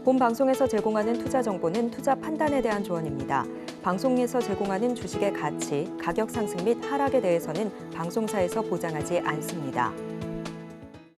본 방송에서 제공하는 투자 정보는 투자 판단에 대한 조언입니다. 방송에서 제공하는 주식의 가치, 가격 상승 및 하락에 대해서는 방송사에서 보장하지 않습니다.